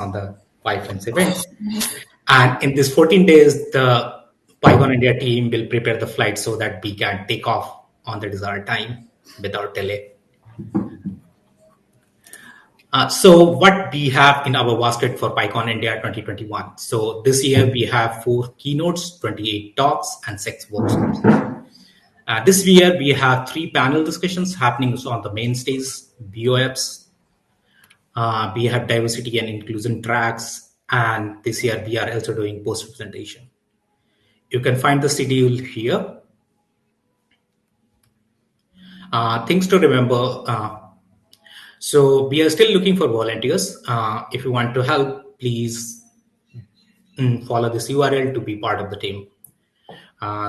on the PyFlames event. And in these 14 days, the PyCon India team will prepare the flight so that we can take off on the desired time without delay. So what we have in our basket for PyCon India 2021. So this year we have 4 keynotes, 28 talks, and 6 workshops. This year we have 3 panel discussions happening on the main stage, BOFs. We have diversity and inclusion tracks, and this year we are also doing post presentation. You can find the schedule here. Things to remember. So we are still looking for volunteers. If you want to help, please follow this URL to be part of the team.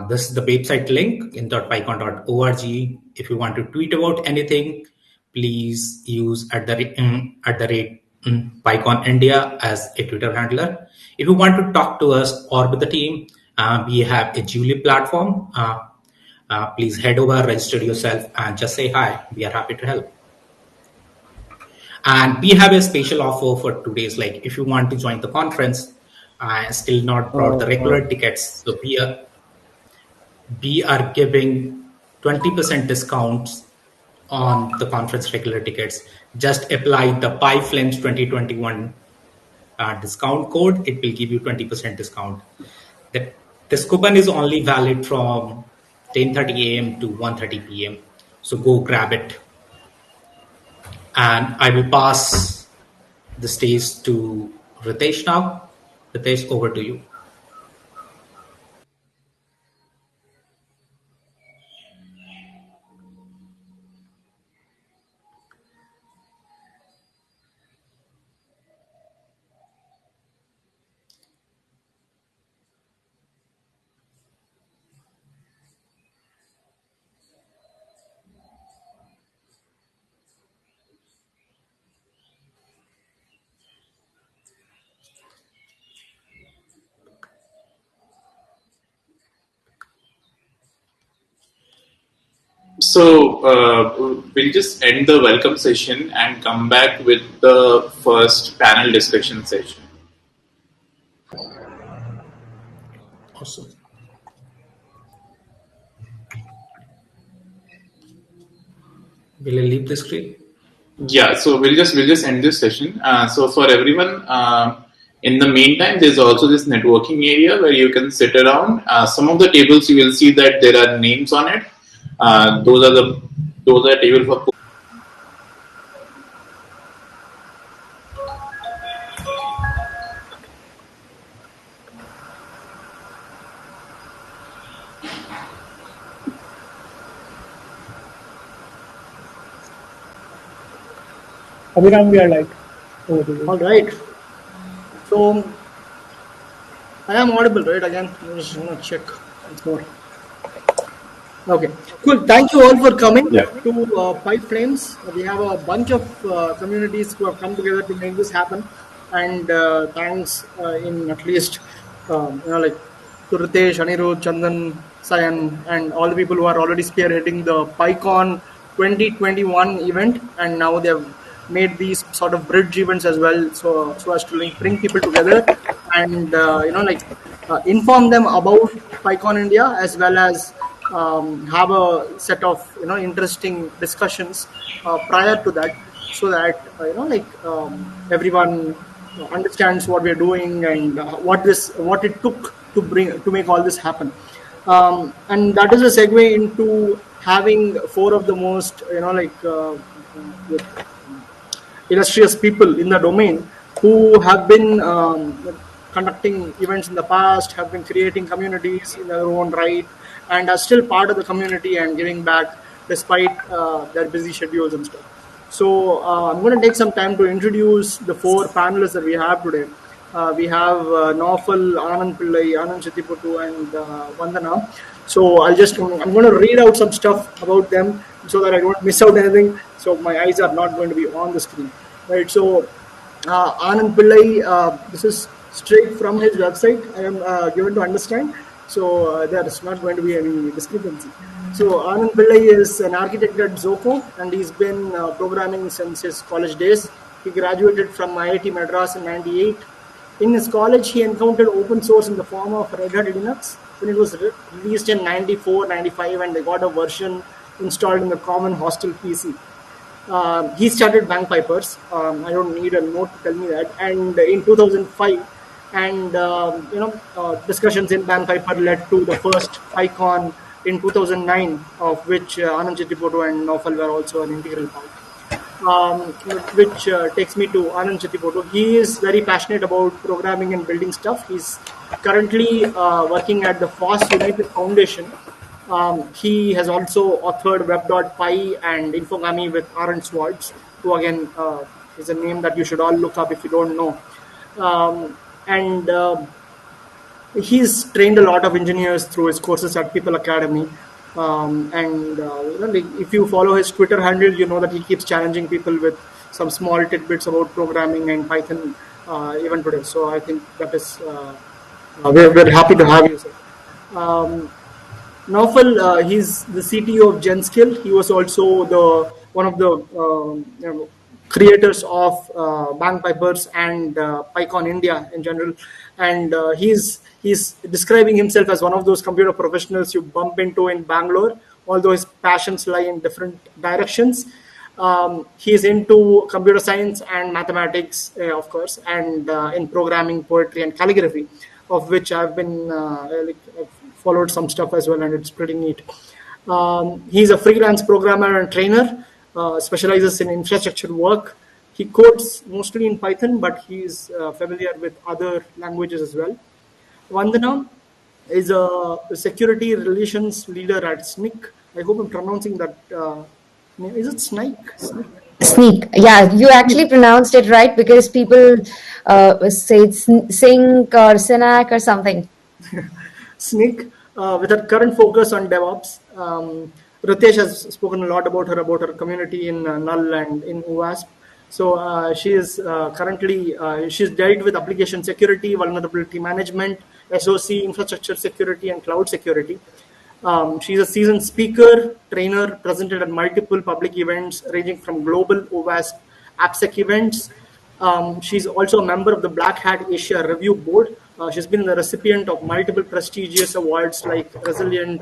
This is the website link in .pycon.org. If you want to tweet about anything, please use at the rate PyCon India as a Twitter handler. If you want to talk to us or with the team, we have a Julie platform. Please head over, register yourself, and just say hi. We are happy to help. And we have a special offer for 2 days. Like if you want to join the conference, I still not brought the regular tickets. So we are giving 20% discounts on the conference regular tickets. Just apply the PyFlames 2021 discount code. It will give you 20% discount. This coupon is only valid from 10:30 a.m. to 1:30 p.m. So go grab it. And I will pass the stage to Ritesh now. Ritesh, over to you. So we'll just end the welcome session and come back with the first panel discussion session. Awesome. Will I leave the screen? Yeah, so we'll just end this session. So for everyone, in the meantime, there's also this networking area where you can sit around. Some of the tables you will see that there are names on it. Those are table for. Abhiram, we are live. All right. So I am audible, right? Again, I just want to check once more. Okay, cool. Thank you all for coming to PyFlames. We have a bunch of communities who have come together to make this happen, and thanks in at least like to Ritesh, Anirudh, Chandan, Sayan, and all the people who are already spearheading the PyCon 2021 event, and now they have made these sort of bridge events as well, so as to bring people together and inform them about PyCon India, as well as have a set of interesting discussions prior to that, so that everyone understands what we're doing and what it took to make all this happen. And that is a segue into having 4 of the most illustrious people in the domain who have been conducting events in the past, have been creating communities in their own right, and are still part of the community and giving back despite their busy schedules and stuff. So I'm going to take some time to introduce the 4 panelists that we have today. We have Naufal, Anand Pillai, Anand Chittiputtu, and Vandana. So I'm going to read out some stuff about them so that I don't miss out anything. So my eyes are not going to be on the screen, right? So Anand Pillai, this is straight from his website. I am given to understand. So there is not going to be any discrepancy. So Anand Pillai is an architect at Zoco, and he's been programming since his college days. He graduated from IIT Madras in '98. In his college, he encountered open source in the form of Red Hat Linux when it was released in '94, '95, and they got a version installed in the common hostel PC. He started Bagpipers. I don't need a note to tell me that. And in 2005, and discussions in Bagpiper led to the first PyCon in 2009, of which Anand Chettipoto and Naufal were also an integral part. Which takes me to Anand Chettipoto. He is very passionate about programming and building stuff. He's currently working at the FOSS United Foundation. He has also authored web.py and Infogami with Aaron Swartz, who again is a name that you should all look up if you don't know. And he's trained a lot of engineers through his courses at People Academy. If you follow his Twitter handle, you know that he keeps challenging people with some small tidbits about programming and Python even today. So I think that is we're happy to have you, sir. Naufal, he's the CTO of GenSkill. He was also one of the creators of Bagpipers and PyCon India in general, and he's describing himself as one of those computer professionals you bump into in Bangalore, although his passions lie in different directions. He's into computer science and mathematics, of course, and in programming, poetry, and calligraphy, of which I've been I've followed some stuff as well, and it's pretty neat. He's a freelance programmer and trainer, specializes in infrastructure work. He codes mostly in Python, but he's familiar with other languages as well. Vandana is a security relations leader at SNCC. I hope I'm pronouncing that. Is it SNCC? Sneak. Yeah, you actually pronounced it right because people say it's Sink or Sinak or something. SNCC, with her current focus on DevOps. Ritesh has spoken a lot about her community in Null and in UASP. So she is currently, she's dealt with application security, vulnerability management, SOC, infrastructure security, and cloud security. She's a seasoned speaker, trainer, presented at multiple public events ranging from global OWASP AppSec events. She's also a member of the Black Hat Asia Review Board. She's been the recipient of multiple prestigious awards like Resilient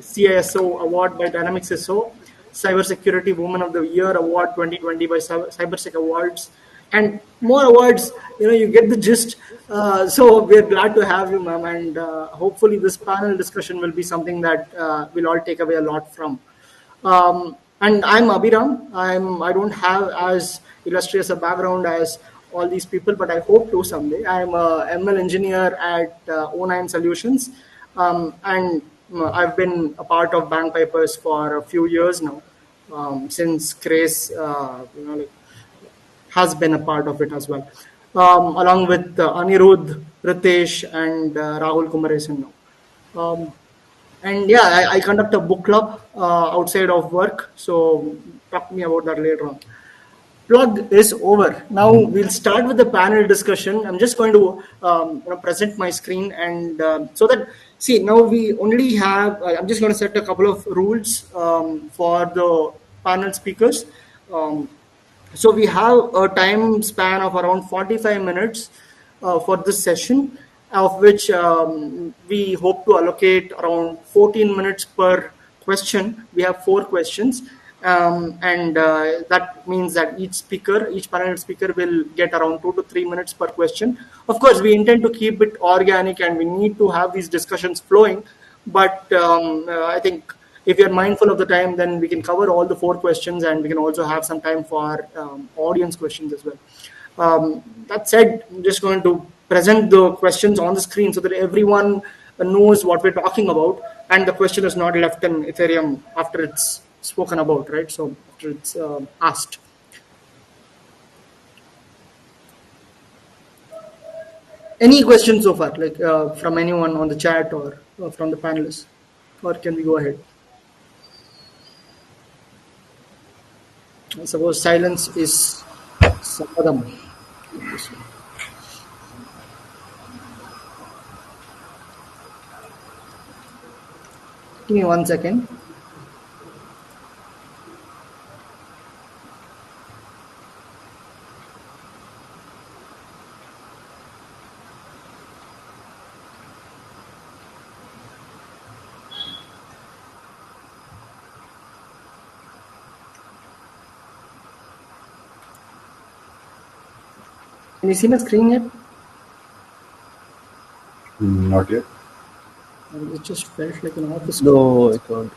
CISO Award by Dynamics SO, Cybersecurity Woman of the Year Award 2020 by CyberSec Awards, and more awards. You get the gist. So we're glad to have you, ma'am, and hopefully this panel discussion will be something that we'll all take away a lot from. And I'm Abhiram. I don't have as illustrious a background as all these people, but I hope to someday. I'm a ML engineer at O9 Solutions, and I've been a part of Bagpipers for a few years now, since Grace, has been a part of it as well, along with Anirudh, Ritesh, and Rahul Kumaresan now. And yeah, I conduct a book club outside of work, so talk to me about that later on. Plug is over. Now we'll start with the panel discussion. I'm just going to present my screen, and so that, see, now we only have, I'm just going to set a couple of rules for the panel speakers. So we have a time span of around 45 minutes for this session, of which we hope to allocate around 14 minutes per question. We have 4 questions. And that means that each panel speaker will get around 2 to 3 minutes per question. Of course, we intend to keep it organic and we need to have these discussions flowing. But I think if you're mindful of the time, then we can cover all the 4 questions, and we can also have some time for audience questions as well. That said, I'm just going to present the questions on the screen so that everyone knows what we're talking about, and the question is not left in Ethereum after it's spoken about, right? So after it's asked. Any questions so far, like from anyone on the chat or from the panelists, or can we go ahead? I suppose silence is Samadam. Give me 1 second. Can you see my screen yet? Not yet. It just felt like an office. No, I can't.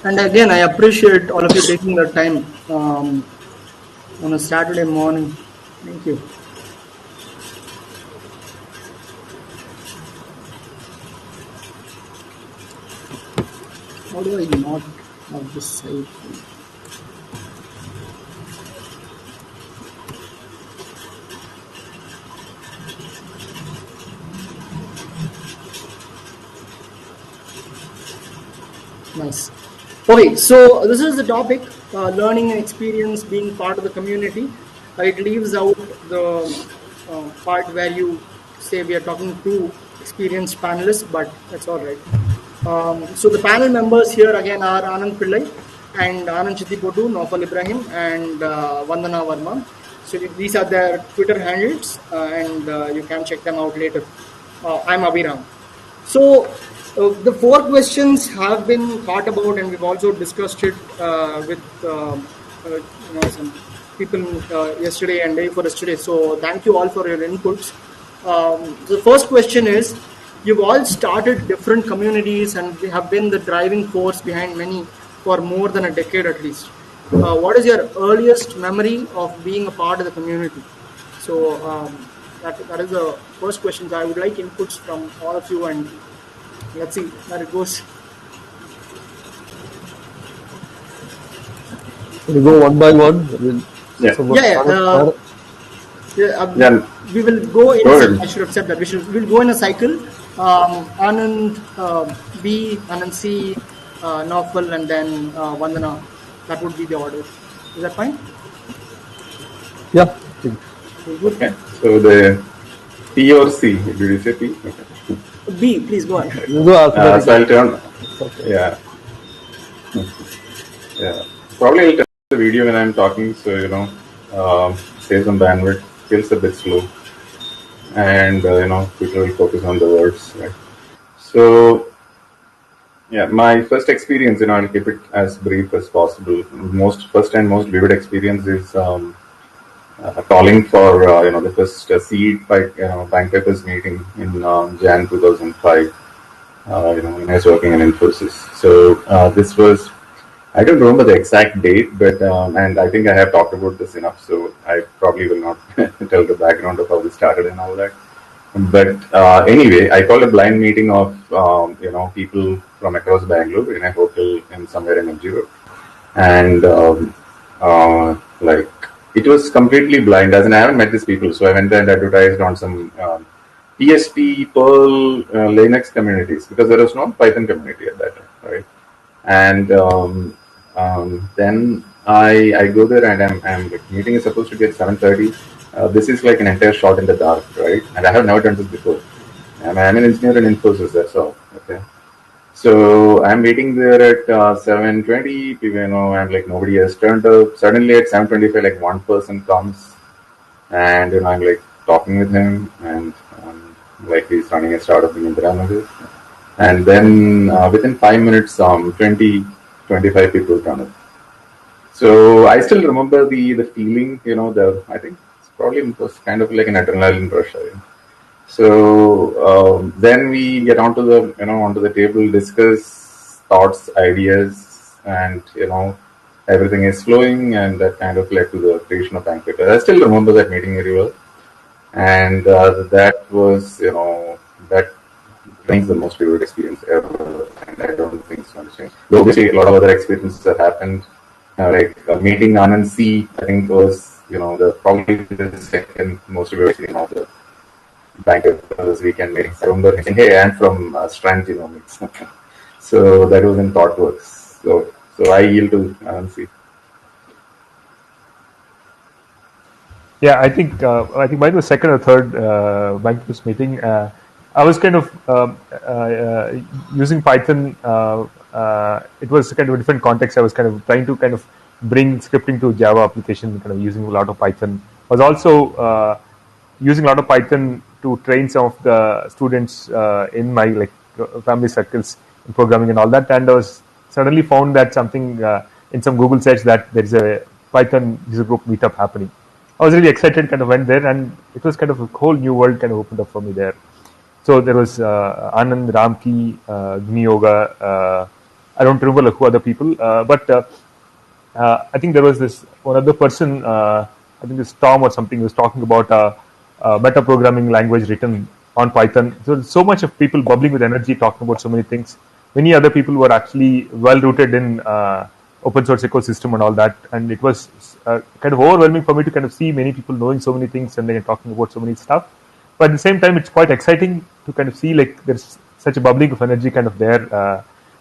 And again, I appreciate all of you taking the time on a Saturday morning. Thank you. How do I not have this side? Nice. Okay, so this is the topic, learning and experience, being part of the community. It leaves out the part where you say we are talking to experienced panelists, but that's all right. So the panel members here again are Anand Pillai and Anand Chittipotu, Naufal Ibrahim and Vandana Verma. So these are their Twitter handles and you can check them out later. I'm Abhiram. So the 4 questions have been thought about, and we've also discussed it with some people yesterday and day for yesterday. So thank you all for your inputs. The first question is, you've all started different communities and have been the driving force behind many for more than a decade at least. What is your earliest memory of being a part of the community? So that is the first question. So I would like inputs from all of you, and let's see where it goes. Can you go one by one? I mean, We will go in. I should have said that we'll go in a cycle. Anand B, Anand C, Naufal, and then Vandana. That would be the order. Is that fine? Yeah. Okay. So the P or C? Did you say P? Okay. B, please go ahead. So I'll turn. Okay. Yeah. Yeah. Probably I'll turn the video when I'm talking, so save some bandwidth. Feels a bit slow, and people will focus on the words, right? So, yeah, my first experience, I'll keep it as brief as possible. First and most vivid experience is calling for the first seed bank papers meeting in Jan 2005. When I was working in InfoSec. So this was, I don't remember the exact date, but and I think I have talked about this enough, so I probably will not tell the background of how this started and all that. But anyway, I called a blind meeting of people from across Bangalore in a hotel in somewhere in MG Road, and it was completely blind. As in, I haven't met these people, so I went there and advertised on some PSP, Perl, Linux communities, because there was no Python community at that time, right? And then I go there, and I'm like, meeting is supposed to be at 7:30. This is like an entire shot in the dark, right? And I have never done this before. And I'm an engineer in InfoSec, that's all. Okay. So I'm waiting there at 7:20. I'm like, nobody has turned up. Suddenly at 7:25, like one person comes, and I'm like talking with him, and like he's running a startup in Indira Nagar. And then within 5 minutes, 20, 25 people turn up. So I still remember the feeling, I think it was kind of like an adrenaline rush. So then we get onto the table, discuss thoughts, ideas, and everything is flowing, and that kind of led to the creation of Bank Paper. I still remember that meeting very well, and that was that brings the most vivid experience ever, and I don't think it's going to change. Though obviously a lot of other experiences have happened, meeting Anand C, I think was probably the second most vivid experience of the Bank Papers weekend meeting. I remember saying, "Hey, I'm from Strand Genomics," so that was in ThoughtWorks. So I yield to Anand C. Yeah, I think mine was second or third Bank Papers meeting. I was kind of using Python. It was kind of a different context. I was kind of trying to kind of bring scripting to Java application, kind of using a lot of Python. I was also using a lot of Python to train some of the students in my family circles in programming and all that. And I was suddenly found that something in some Google search that there is a Python user group meetup happening. I was really excited, kind of went there, and it was kind of a whole new world kind of opened up for me there. So there was Anand, Ramki, Gni Yoga. I don't remember who other people, but I think there was this one other person. I think this Tom or something was talking about a meta programming language written on Python. So much of people bubbling with energy, talking about so many things. Many other people were actually well rooted in open source ecosystem and all that, and it was kind of overwhelming for me to kind of see many people knowing so many things and then talking about so many stuff. But at the same time, it's quite exciting to kind of see like there's such a bubbling of energy kind of there.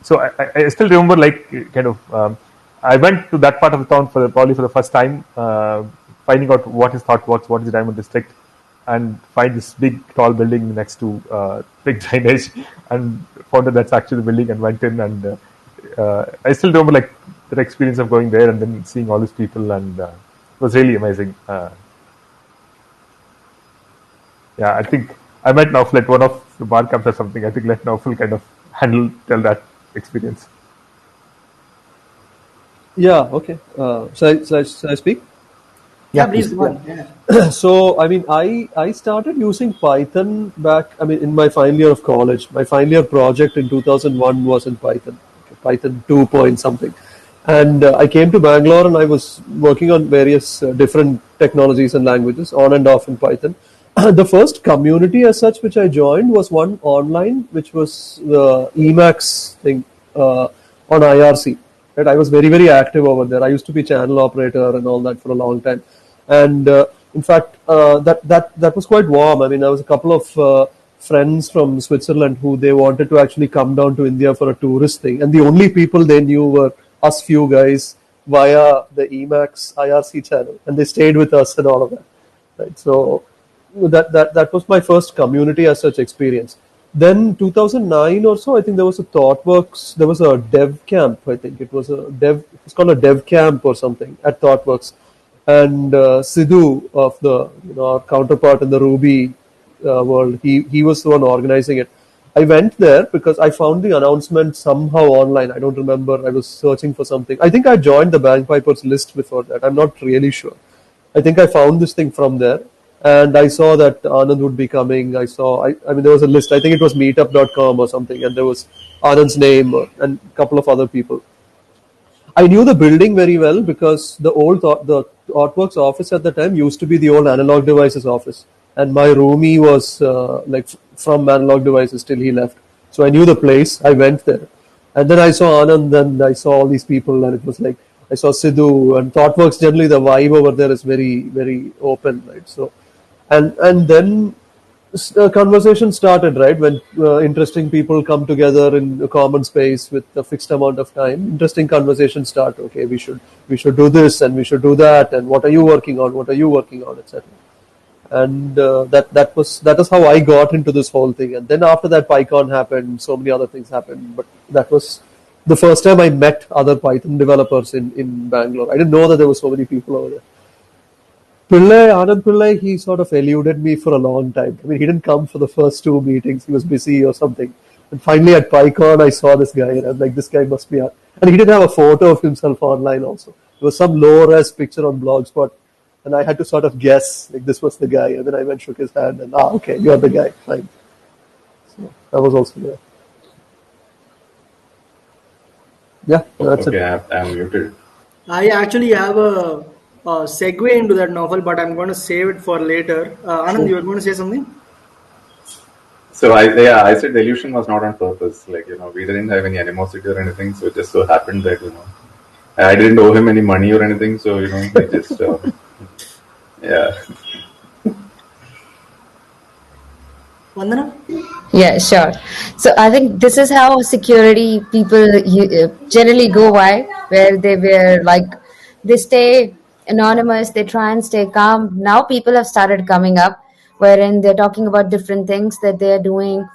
So I still remember like kind of I went to that part of the town probably for the first time, finding out what is ThoughtWorks, what is the Diamond District, and find this big tall building next to big drainage, and found that that's actually the building, and went in, and I still remember like the experience of going there and then seeing all these people, and it was really amazing. Yeah, I think I met Naufal at one of the bar camps or something. I think let Naufal kind of tell that experience. Yeah, okay. Shall I speak? Yeah, please go on. Yeah. So, I mean, I started using Python back, I mean, in my final year of college. My final year project in 2001 was in Python, Python 2 point something. And I came to Bangalore and I was working on various different technologies and languages on and off in Python. The first community as such which I joined was one online, which was the Emacs thing on IRC. Right? I was very, very active over there. I used to be channel operator and all that for a long time. And in fact, that was quite warm. I mean, there was a couple of friends from Switzerland who they wanted to actually come down to India for a tourist thing. And the only people they knew were us few guys via the Emacs IRC channel. And they stayed with us and all of that. Right? So that was my first community as such experience. Then 2009 or so, I think there was a ThoughtWorks, there was a dev camp, I think it was it's called a dev camp or something at ThoughtWorks. And Sidhu of the our counterpart in the Ruby world, he was the one organizing it. I went there because I found the announcement somehow online. I don't remember. I was searching for something. I think I joined the Bagpipers list before that. I'm not really sure. I think I found this thing from there. And I saw that Anand would be coming. I mean, there was a list. I think it was meetup.com or something. And there was Anand's name and a couple of other people. I knew the building very well because the ThoughtWorks office at the time used to be the old Analog Devices office. And my roomie was like from Analog Devices till he left. So I knew the place. I went there. And then I saw Anand and I saw all these people and it was like, I saw Sidhu and ThoughtWorks. Generally, the vibe over there is very, very open, right? So, and then a conversation started, right? When interesting people come together in a common space with a fixed amount of time, interesting conversations start. Okay, we should do this and we should do that. And what are you working on? What are you working on, etc. And that is how I got into this whole thing. And then after that, PyCon happened. So many other things happened, but that was the first time I met other Python developers in Bangalore. I didn't know that there were so many people over there. Anand Pillai, he sort of eluded me for a long time. I mean, he didn't come for the first two meetings. He was busy or something. And finally at PyCon, I saw this guy and I was like, this guy must be... And he didn't have a photo of himself online also. There was some low-res picture on Blogspot. And I had to sort of guess, like, this was the guy. And then I went, shook his hand and, okay, you're the guy. Fine. So that was also there. Yeah, that's okay, it. I'm muted. I actually have a segue into that novel, but I'm going to save it for later. Anand, you were going to say something? So I said the illusion was not on purpose. Like, we didn't have any animosity or anything. So it just so happened that, I didn't owe him any money or anything. So, he just, yeah. Vandana? Yeah, sure. So I think this is how security people generally go by, where they were like, they stay anonymous, they try and stay calm. Now people have started coming up, wherein they're talking about different things that they're doing,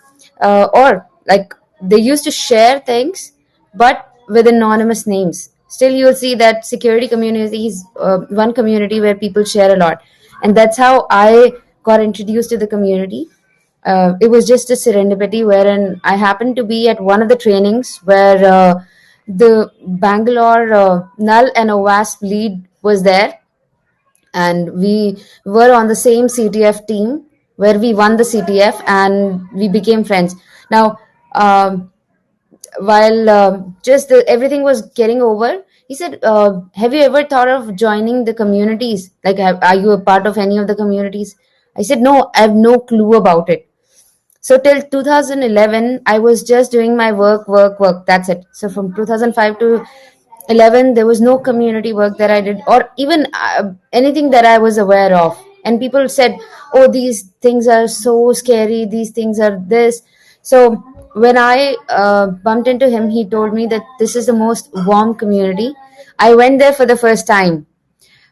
or like they used to share things, but with anonymous names. Still, you'll see that security community is one community where people share a lot, and that's how I got introduced to the community. It was just a serendipity wherein I happened to be at one of the trainings where the Bangalore Null and OWASP lead was there, and we were on the same CTF team where we won the CTF and we became friends. Now, while everything was getting over, he said, have you ever thought of joining the communities? Like, are you a part of any of the communities? I said, no, I have no clue about it. So till 2011, I was just doing my work. That's it. So from 2005 to 11, there was no community work that I did, or even anything that I was aware of. And people said, "Oh, these things are so scary. These things are this." So when I bumped into him, he told me that this is the most warm community. I went there for the first time.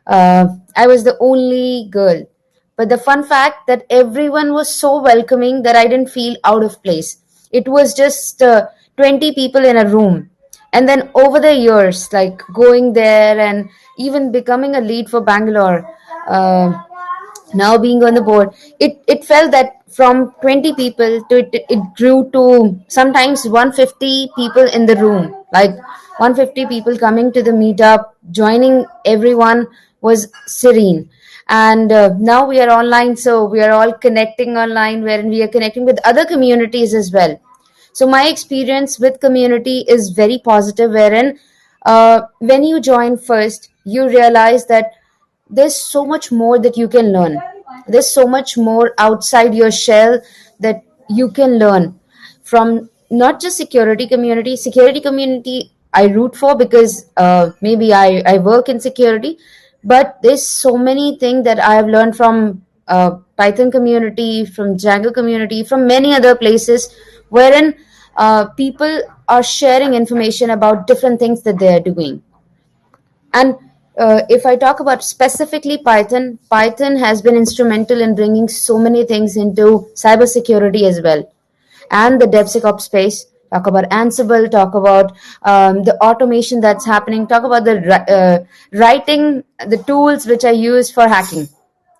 I was the only girl. But the fun fact that everyone was so welcoming that I didn't feel out of place. It was just 20 people in a room. And then over the years, like going there and even becoming a lead for Bangalore, now being on the board, it felt that from 20 people to it grew to sometimes 150 people in the room, like 150 people coming to the meetup, joining everyone was serene. And now we are online, so we are all connecting online, wherein we are connecting with other communities as well. So my experience with community is very positive, wherein when you join first, you realize that there's so much more that you can learn. There's so much more outside your shell that you can learn from, not just security community I root for because maybe I work in security, but there's so many things that I've learned from Python community, from Django community, from many other places, wherein people are sharing information about different things that they are doing. And if I talk about specifically Python, Python has been instrumental in bringing so many things into cybersecurity as well, and the DevSecOps space. Talk about Ansible, talk about the automation that's happening, talk about the writing, the tools which are used for hacking.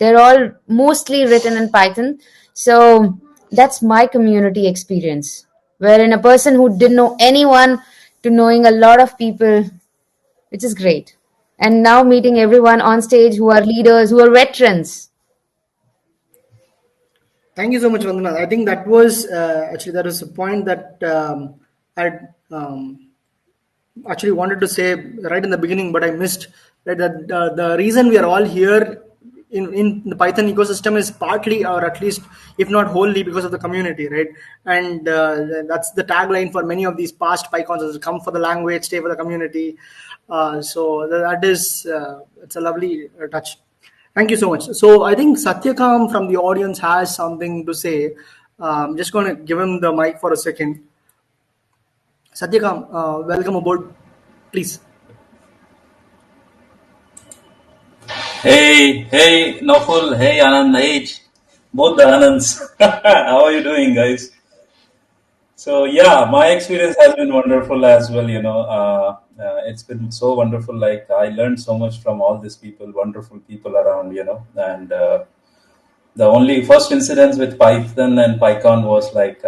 They're all mostly written in Python. So that's my community experience, wherein a person who didn't know anyone to knowing a lot of people, which is great. And now meeting everyone on stage who are leaders, who are veterans. Thank you so much, Vandana. I think that was actually that was a point that I actually wanted to say right in the beginning, but I missed. Right, that the reason we are all here in the Python ecosystem is partly, or at least if not wholly, because of the community, right? And that's the tagline for many of these past PyCons: is "Come for the language, stay for the community." So that is it's a lovely touch. Thank you so much. So I think Satyakam from the audience has something to say. I'm just going to give him the mic for a second. Satyakam, welcome aboard. Please. Hey, Noful, hey, Anand, hey, both the Anands. How are you doing, guys? So, yeah, my experience has been wonderful as well, it's been so wonderful. Like, I learned so much from all these people, wonderful people around, and the only first incidents with Python and PyCon was like,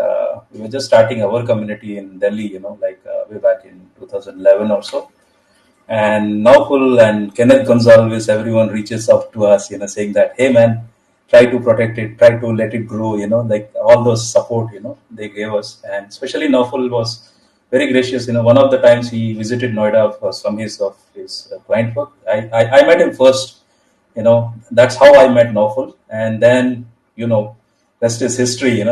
we were just starting our community in Delhi, way back in 2011 or so. And Naupul and Kenneth Gonzalez, everyone reaches out to us, saying that, hey man, try to protect it, try to let it grow, like all those support, they gave us. And especially Naupul was very gracious. One of the times he visited Noida for some of his client work. I met him first, that's how I met Naupul. And then, rest is history,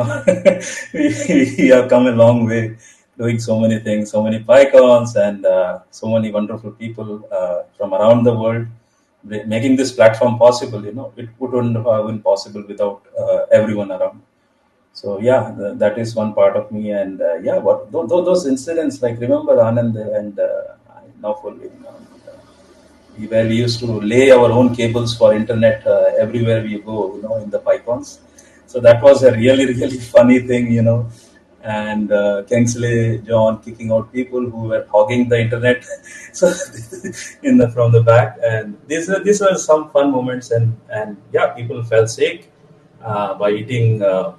we have come a long way, doing so many things, so many PyCons, and so many wonderful people from around the world making this platform possible. It wouldn't have been possible without everyone around. So yeah, that is one part of me. And yeah, those incidents, like remember Anand and Nauful, where we used to lay our own cables for internet everywhere we go, in the PyCons. So that was a really, really funny thing, and Kingsley John kicking out people who were hogging the internet, so from the back. And these were some fun moments, and yeah, people felt sick by eating, the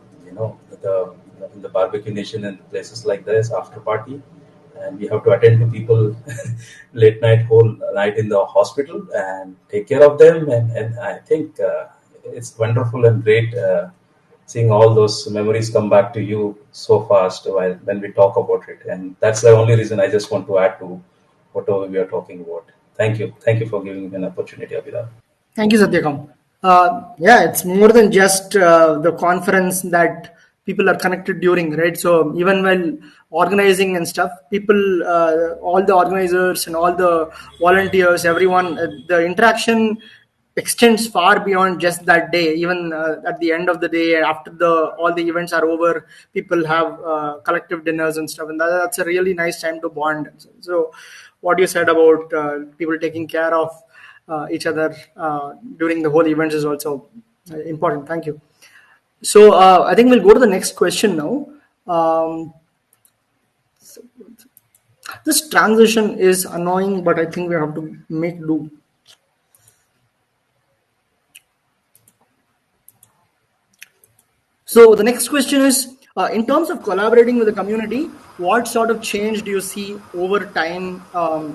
in the barbecue nation and places like this after party. and we have to attend to people late night, whole night in the hospital and take care of them. And I think it's wonderful and great seeing all those memories come back to you so fast when we talk about it. And that's the only reason I just want to add to whatever we are talking about. Thank you. Thank you for giving me an opportunity, Abhiraj. Thank you, Satyakam. Yeah, it's more than just the conference that people are connected during, right? So even while organizing and stuff, people, all the organizers and all the volunteers, everyone, the interaction extends far beyond just that day. Even at the end of the day, after all the events are over, people have collective dinners and stuff, and that's a really nice time to bond. So what you said about people taking care of each other during the whole events is also important. Thank you. So I think we'll go to the next question now. This transition is annoying, but I think we have to make do. So the next question is, in terms of collaborating with the community, what sort of change do you see over time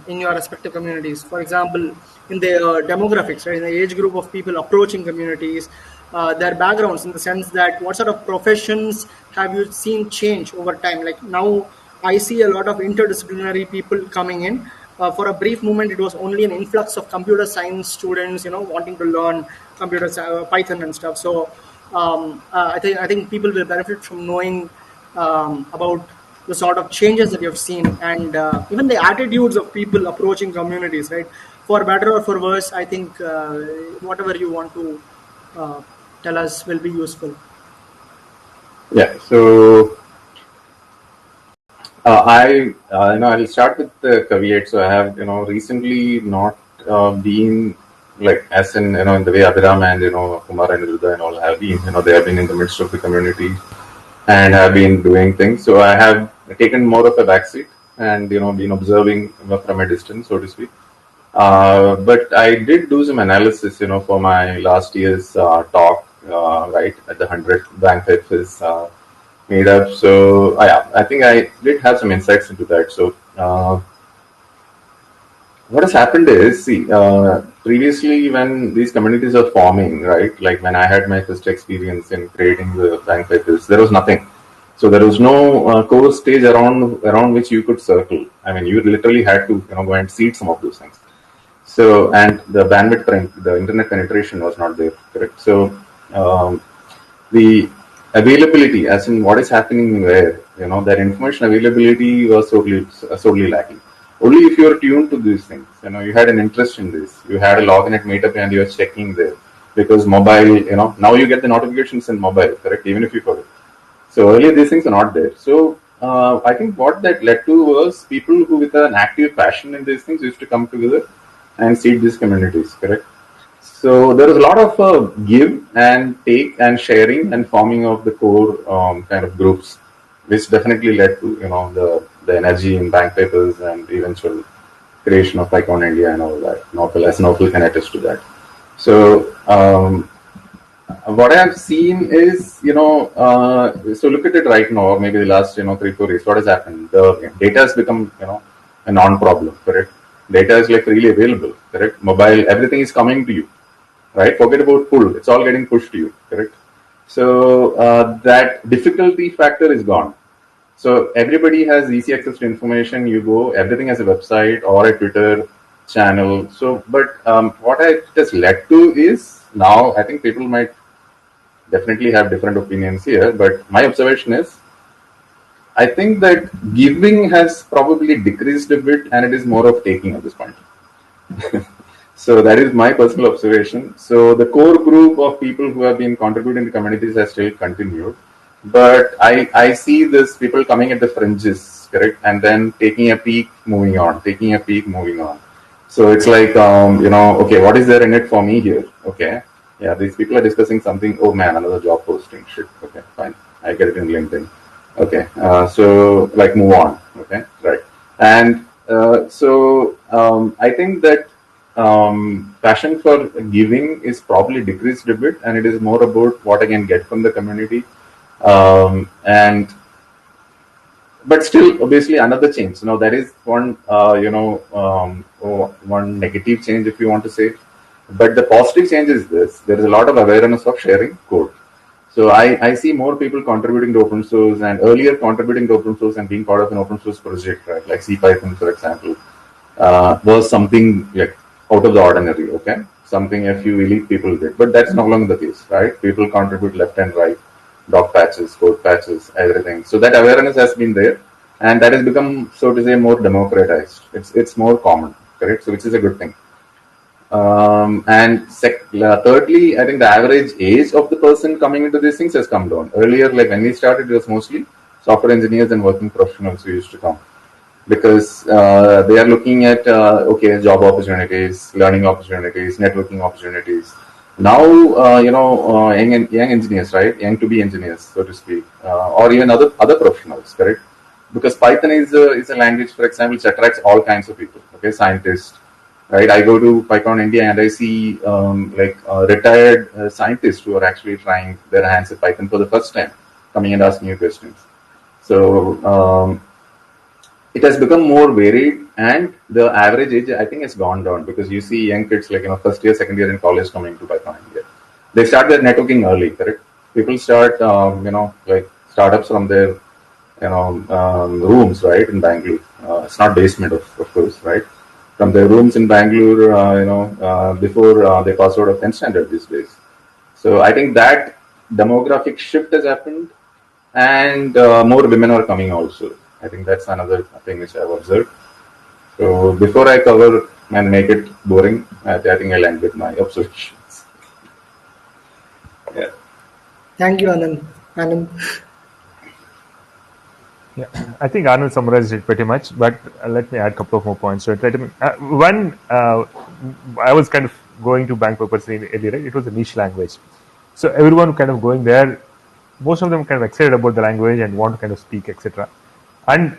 in your respective communities? For example, in the demographics, right, in the age group of people approaching communities, their backgrounds, in the sense that what sort of professions have you seen change over time? Like now, I see a lot of interdisciplinary people coming in. For a brief moment, it was only an influx of computer science students, wanting to learn computer Python and stuff. So I think people will benefit from knowing about the sort of changes that you've seen, and even the attitudes of people approaching communities, right? For better or for worse, I think whatever you want to tell us will be useful. Yeah. So I'll start with the caveat. So I have recently not been like as in in the way Abhiram and Kumar and Ruda and all have been. They have been in the midst of the community and have been doing things. So I have taken more of a backseat and been observing from a distance, so to speak. But I did do some analysis, for my last year's talk, right at the 100th Bank is made up. So yeah, I think I did have some insights into that. So what has happened is, see, previously when these communities are forming, right, like when I had my first experience in creating the bank papers, there was nothing. So there was no core stage around which you could circle. I mean, you literally had to go and seed some of those things. So, and the bandwidth, the internet penetration was not there, correct? So the availability, as in what is happening where, that information availability was totally lacking. Only if you are tuned to these things, you had an interest in this, you had a login at Meetup and you are checking there, because mobile, now you get the notifications in mobile, correct? Even if you forget. So earlier these things are not there. So I think what that led to was people who with an active passion in these things used to come together and seed these communities, correct? So there was a lot of give and take and sharing and forming of the core kind of groups, which definitely led to the energy in bank papers and eventual creation of PyCon India and all that. Nopal can attest to that. So what I have seen is so look at it right now, or maybe the last 3-4 years. What has happened? The data has become a non-problem, correct? Data is like freely available, correct? Mobile, everything is coming to you. Right? Forget about pull. It's all getting pushed to you, correct? So that difficulty factor is gone. So everybody has easy access to information. You go, everything has a website or a Twitter channel. So, but what it has led to is now I think people might definitely have different opinions here. But my observation is, I think that giving has probably decreased a bit, and it is more of taking at this point. So that is my personal observation. So the core group of people who have been contributing to communities has still continued. But I see this people coming at the fringes, correct? And then taking a peek, moving on, taking a peek, moving on. So it's like, okay, what is there in it for me here? Okay. Yeah, these people are discussing something. Oh man, another job posting. Shit. Okay, fine. I get it in LinkedIn. Okay. So like move on. Okay. Right. And I think that passion for giving is probably decreased a bit, and it is more about what I can get from the community. And but still, obviously, another change. That is one, one negative change, if you want to say. But the positive change is this: there is a lot of awareness of sharing code. So I see more people contributing to open source, and earlier contributing to open source and being part of an open source project, right? Like CPython, for example, was something like out of the ordinary. Okay, something a few elite people did, but that's no longer the case, right? People contribute left and right, doc patches, code patches, everything. So that awareness has been there, and that has become, so to say, more democratized. It's more common, correct? So which is a good thing. Thirdly, I think the average age of the person coming into these things has come down. Earlier, like when we started, it was mostly software engineers and working professionals who used to come, because they are looking at job opportunities, learning opportunities, networking opportunities. Now, young engineers, right? Young to be engineers, so to speak, or even other professionals, correct? Because Python is a language, for example, which attracts all kinds of people. Okay, scientists, right? I go to PyCon India and I see retired scientists who are actually trying their hands at Python for the first time, coming and asking you questions. So it has become more varied, and the average age, I think, has gone down, because you see young kids like first year, second year in college coming to PyCon India. They start their networking early, correct? People start like startups from their rooms, right, in Bangalore. It's not basement, of course, right? From their rooms in Bangalore, before they pass out of 10th standard these days. So I think that demographic shift has happened, and more women are coming also. I think that's another thing which I've observed. So before I cover and make it boring, I think I'll end with my observations. Yeah. Thank you, Anand. Yeah, I think Arnold summarized it pretty much, but let me add a couple of more points to it. One, I was kind of going to bank papers in earlier, right? It was a niche language. So everyone kind of going there, most of them kind of excited about the language and want to kind of speak, etc. And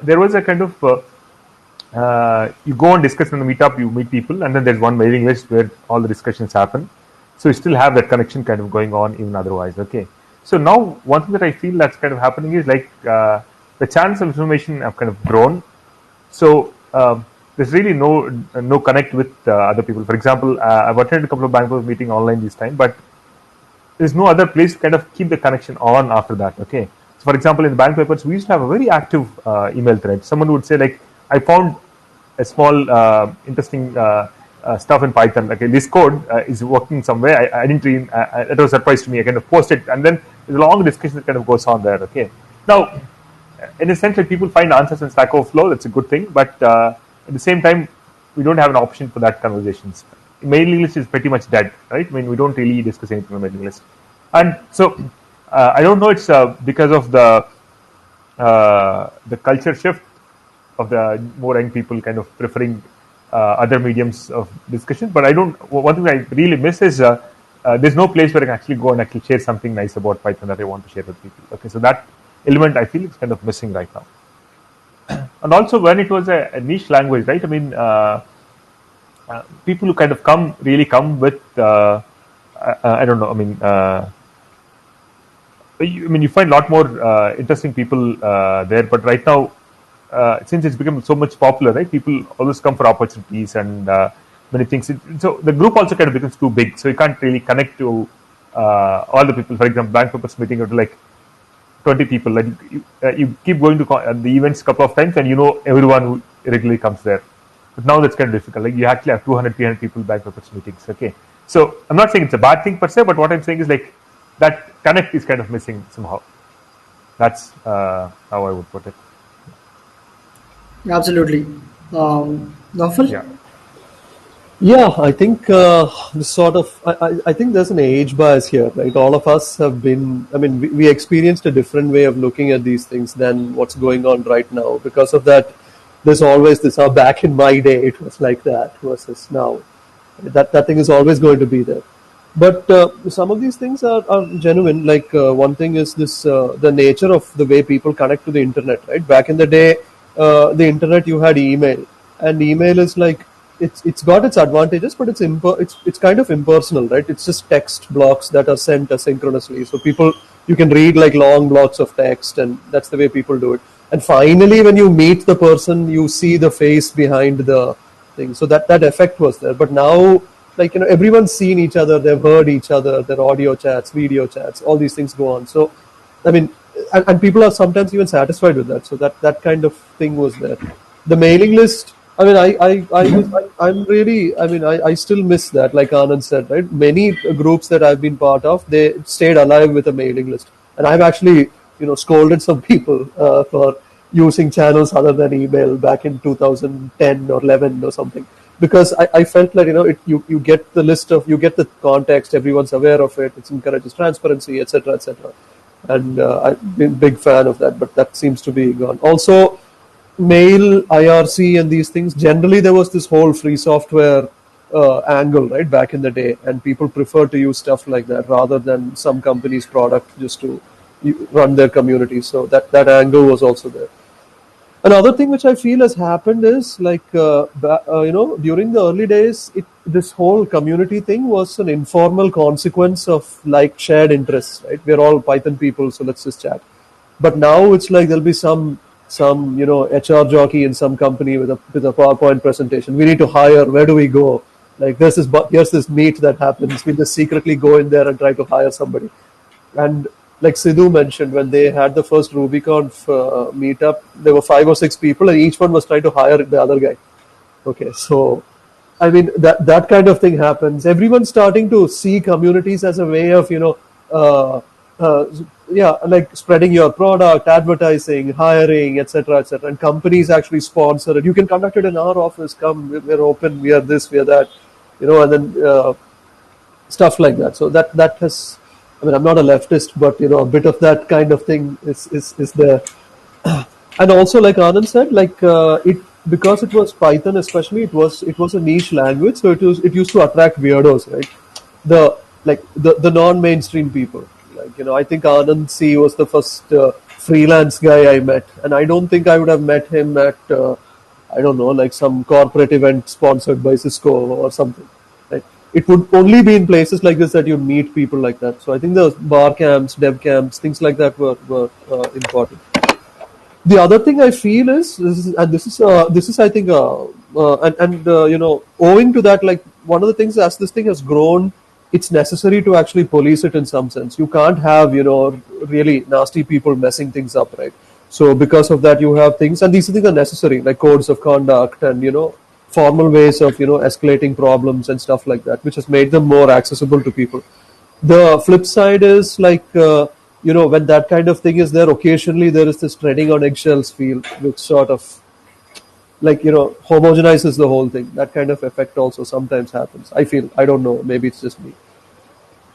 there was a kind of, you go and discuss in the meetup, you meet people, and then there's one mailing list where all the discussions happen. So you still have that connection kind of going on even otherwise, okay? So now one thing that I feel that's kind of happening is like, the channels of information have kind of grown. So there's really no connect with other people. For example, I've attended a couple of bankers meeting online this time, but there's no other place to kind of keep the connection on after that. Okay. So for example, in the bank papers, we used to have a very active email thread. Someone would say like, I found a small interesting stuff in Python. Okay, this code is working somewhere. I didn't even, it was a surprise to me. I kind of post it, and then there's a long discussion that kind of goes on there. Okay. Now, in a sense, like people find answers in Stack Overflow, that's a good thing. But at the same time, we don't have an option for that conversations. Mailing list is pretty much dead, right? I mean, we don't really discuss anything on mailing list. And so, I don't know, it's because of the culture shift of the more young people kind of preferring other mediums of discussion. But one thing I really miss is there's no place where I can actually go and actually share something nice about Python that I want to share with people. Okay, so that element I feel is kind of missing right now. And also when it was a niche language, right? I mean, people who kind of come with, I don't know, I mean, you find a lot more interesting people there, but right now, since it's become so much popular, right? People always come for opportunities and many things. So the group also kind of becomes too big, so you can't really connect to all the people. For example, bank purpose meeting or like 20 people. Like you keep going to the events a couple of times, and you know everyone who regularly comes there. But now that's kind of difficult. Like you actually have 200, 300 people bank purpose meetings. Okay, so I'm not saying it's a bad thing per se, but what I'm saying is like that connect is kind of missing somehow. That's how I would put it. Absolutely. Naufal? Yeah, I think this sort of, I think there's an age bias here, right? All of us have been, I mean, we experienced a different way of looking at these things than what's going on right now. Because of that, there's always this, back in my day, it was like that versus now. That thing is always going to be there. But some of these things are genuine. Like one thing is this, the nature of the way people connect to the internet, right? Back in the day, the internet, you had email, and email is like, it's got its advantages, but it's kind of impersonal, right? It's just text blocks that are sent asynchronously. So you can read like long blocks of text, and that's the way people do it. And finally, when you meet the person, you see the face behind the thing. So that effect was there. But now, like, everyone's seen each other, they've heard each other, their audio chats, video chats, all these things go on. So, I mean, and people are sometimes even satisfied with that. So that kind of thing was there. The mailing list, I mean, I'm really, I mean, I still miss that, like Anand said, right? Many groups that I've been part of, they stayed alive with a mailing list. And I've actually, scolded some people for using channels other than email back in 2010 or 11 or something. Because I felt like, you get the list of, you get the context, everyone's aware of it, it encourages transparency, etc., etc. And I've been a big fan of that, but that seems to be gone. Also, mail, IRC, and these things, generally there was this whole free software angle, right, back in the day, and people prefer to use stuff like that rather than some company's product just to run their community. So that angle was also there. Another thing which I feel has happened is like, during the early days, this whole community thing was an informal consequence of like shared interests, right? We're all Python people, so let's just chat. But now it's like there'll be some HR jockey in some company with a PowerPoint presentation. We need to hire. Where do we go? Like here's this meet that happens. We just secretly go in there and try to hire somebody. And like Sidhu mentioned, when they had the first RubyConf meetup, there were 5 or 6 people, and each one was trying to hire the other guy. Okay, so I mean that kind of thing happens. Everyone's starting to see communities as a way of uh, uh, like spreading your product, advertising, hiring, etc., etc. And companies actually sponsor it. You can conduct it in our office. Come, we're open. We are this, we are that. And then stuff like that. So that has, I mean, I'm not a leftist, but a bit of that kind of thing is there. And also, like Anand said, like it because it was Python, especially it was a niche language, so it used to attract weirdos, right? The non-mainstream people. Like I think Anand C was the first freelance guy I met, and I don't think I would have met him at I don't know, like some corporate event sponsored by Cisco or something. Right? It would only be in places like this that you meet people like that. So I think the bar camps, dev camps, things like that were important. The other thing I feel is this is I think owing to that, like one of the things, as this thing has grown, it's necessary to actually police it in some sense. You can't have really nasty people messing things up, right? So because of that, you have things, and these things are necessary, like codes of conduct and formal ways of escalating problems and stuff like that, which has made them more accessible to people. The flip side is like when that kind of thing is there, occasionally there is this treading on eggshells feel, which sort of like homogenizes the whole thing. That kind of effect also sometimes happens, I feel. I don't know, maybe it's just me.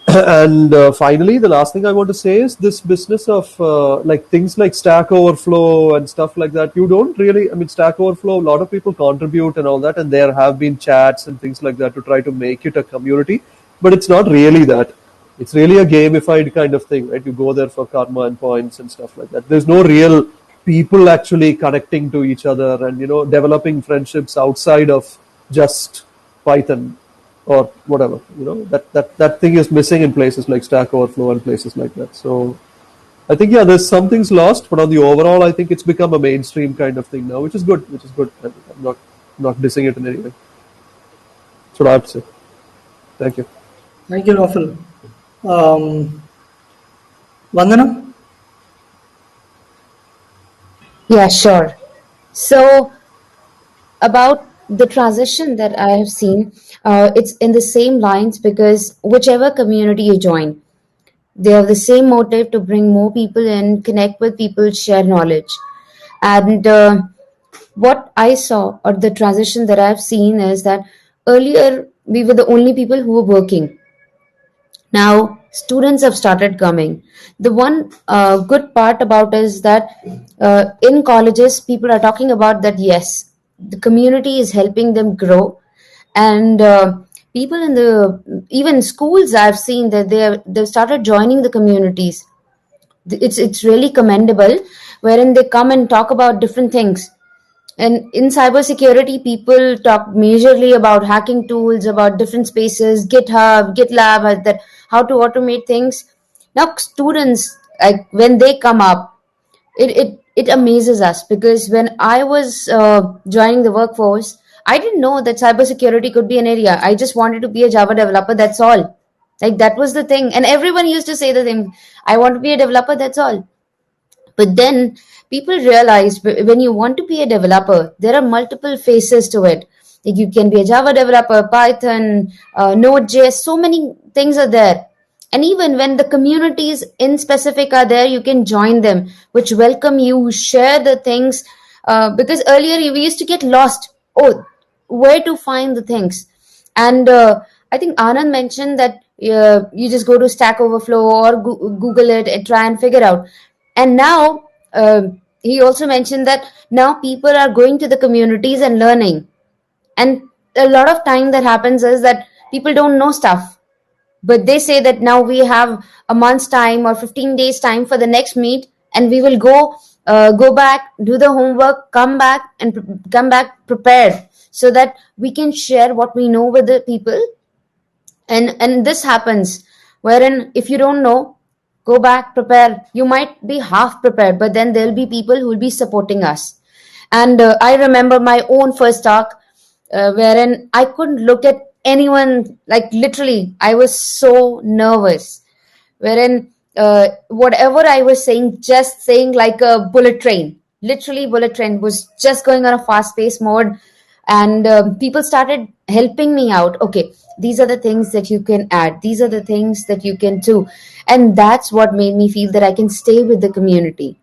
And finally, the last thing I want to say is this business of like things like Stack Overflow and stuff like that. You don't really, I mean, Stack Overflow, a lot of people contribute and all that, and there have been chats and things like that to try to make it a community, but it's not really that. It's really a gamified kind of thing, right? You go there for karma and points and stuff like that. There's no real people actually connecting to each other and developing friendships outside of just Python or whatever. That thing is missing in places like Stack Overflow and places like that. So I think there's some things lost, but on the overall, I think it's become a mainstream kind of thing now, which is good. I'm not dissing it in any way. That's what I have to say. Thank you. Thank you, Rafal. Vandana? Yeah, sure. So about the transition that I have seen, it's in the same lines because whichever community you join, they have the same motive to bring more people in, connect with people, share knowledge. And what I saw, or the transition that I've seen, is that earlier we were the only people who were working. Now students have started coming. The one good part about is that in colleges people are talking about that, yes, the community is helping them grow, and people in the even schools, I've seen that they've started joining the communities. It's really commendable, wherein they come and talk about different things. And in cybersecurity, people talk majorly about hacking tools, about different spaces, GitHub, GitLab, that how to automate things. Now, students, like when they come up, it amazes us, because when I was joining the workforce, I didn't know that cybersecurity could be an area. I just wanted to be a Java developer, that's all. Like, that was the thing. And everyone used to say the thing, I want to be a developer, that's all. But then people realize when you want to be a developer, there are multiple phases to it. Like, you can be a Java developer, Python, Node.js, so many things are there. And even when the communities in specific are there, you can join them, which welcome you, share the things. Because earlier we used to get lost. Oh, where to find the things? And I think Anand mentioned that you just go to Stack Overflow or Google it and try and figure out. And now he also mentioned that now people are going to the communities and learning. And a lot of time that happens is that people don't know stuff, but they say that now we have a month's time or 15 days time for the next meet, and we will go back, do the homework, come back prepared, so that we can share what we know with the people. And this happens wherein if you don't know, go back, prepare. You might be half prepared, but then there'll be people who will be supporting us. And I remember my own first talk, wherein I couldn't look at anyone, like literally I was so nervous, wherein whatever I was saying, just saying like a bullet train, literally bullet train, was just going on a fast pace mode. And people started helping me out. Okay, these are the things that you can add, these are the things that you can do. And that's what made me feel that I can stay with the community.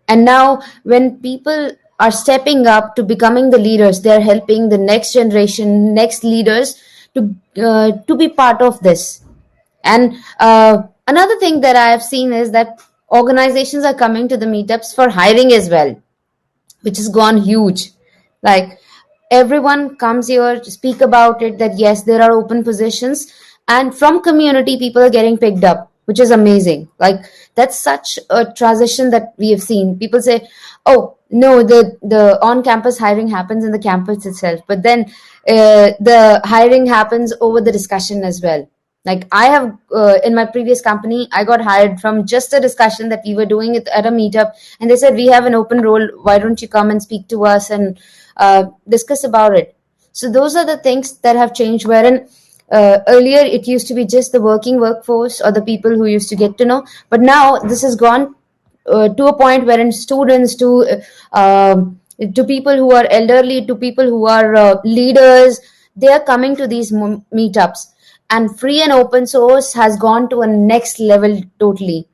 And now when people are stepping up to becoming the leaders, they're helping the next generation, next leaders to be part of this. And another thing that I have seen is that organizations are coming to the meetups for hiring as well, which has gone huge. Like, everyone comes here to speak about it, that yes, there are open positions, and from community people are getting picked up, which is amazing. Like, that's such a transition that we have seen. People say, oh no, the on campus hiring happens in the campus itself, but then the hiring happens over the discussion as well. Like, I have in my previous company, I got hired from just a discussion that we were doing at a meetup, and they said, we have an open role, why don't you come and speak to us and discuss about it. So those are the things that have changed, wherein earlier it used to be just the working workforce or the people who used to get to know, but now this has gone to a point wherein students to people who are elderly, to people who are leaders, they are coming to these meetups. And free and open source has gone to a next level totally.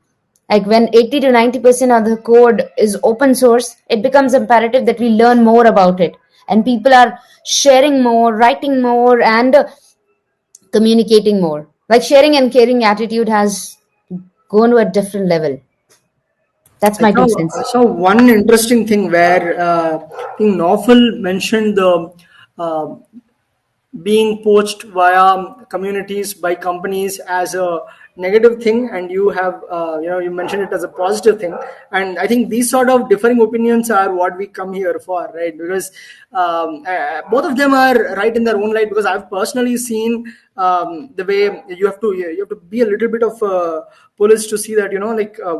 Like, when 80 to 90% of the code is open source, it becomes imperative that we learn more about it. And people are sharing more, writing more, and communicating more. Like, sharing and caring attitude has gone to a different level. That's my 2 cents. I saw one interesting thing where I think Naufal mentioned the being poached via communities by companies as a negative thing, and you have you mentioned it as a positive thing. And I think these sort of differing opinions are what we come here for, right? Because both of them are right in their own right, because I've personally seen the way you have to be a little bit of police to see that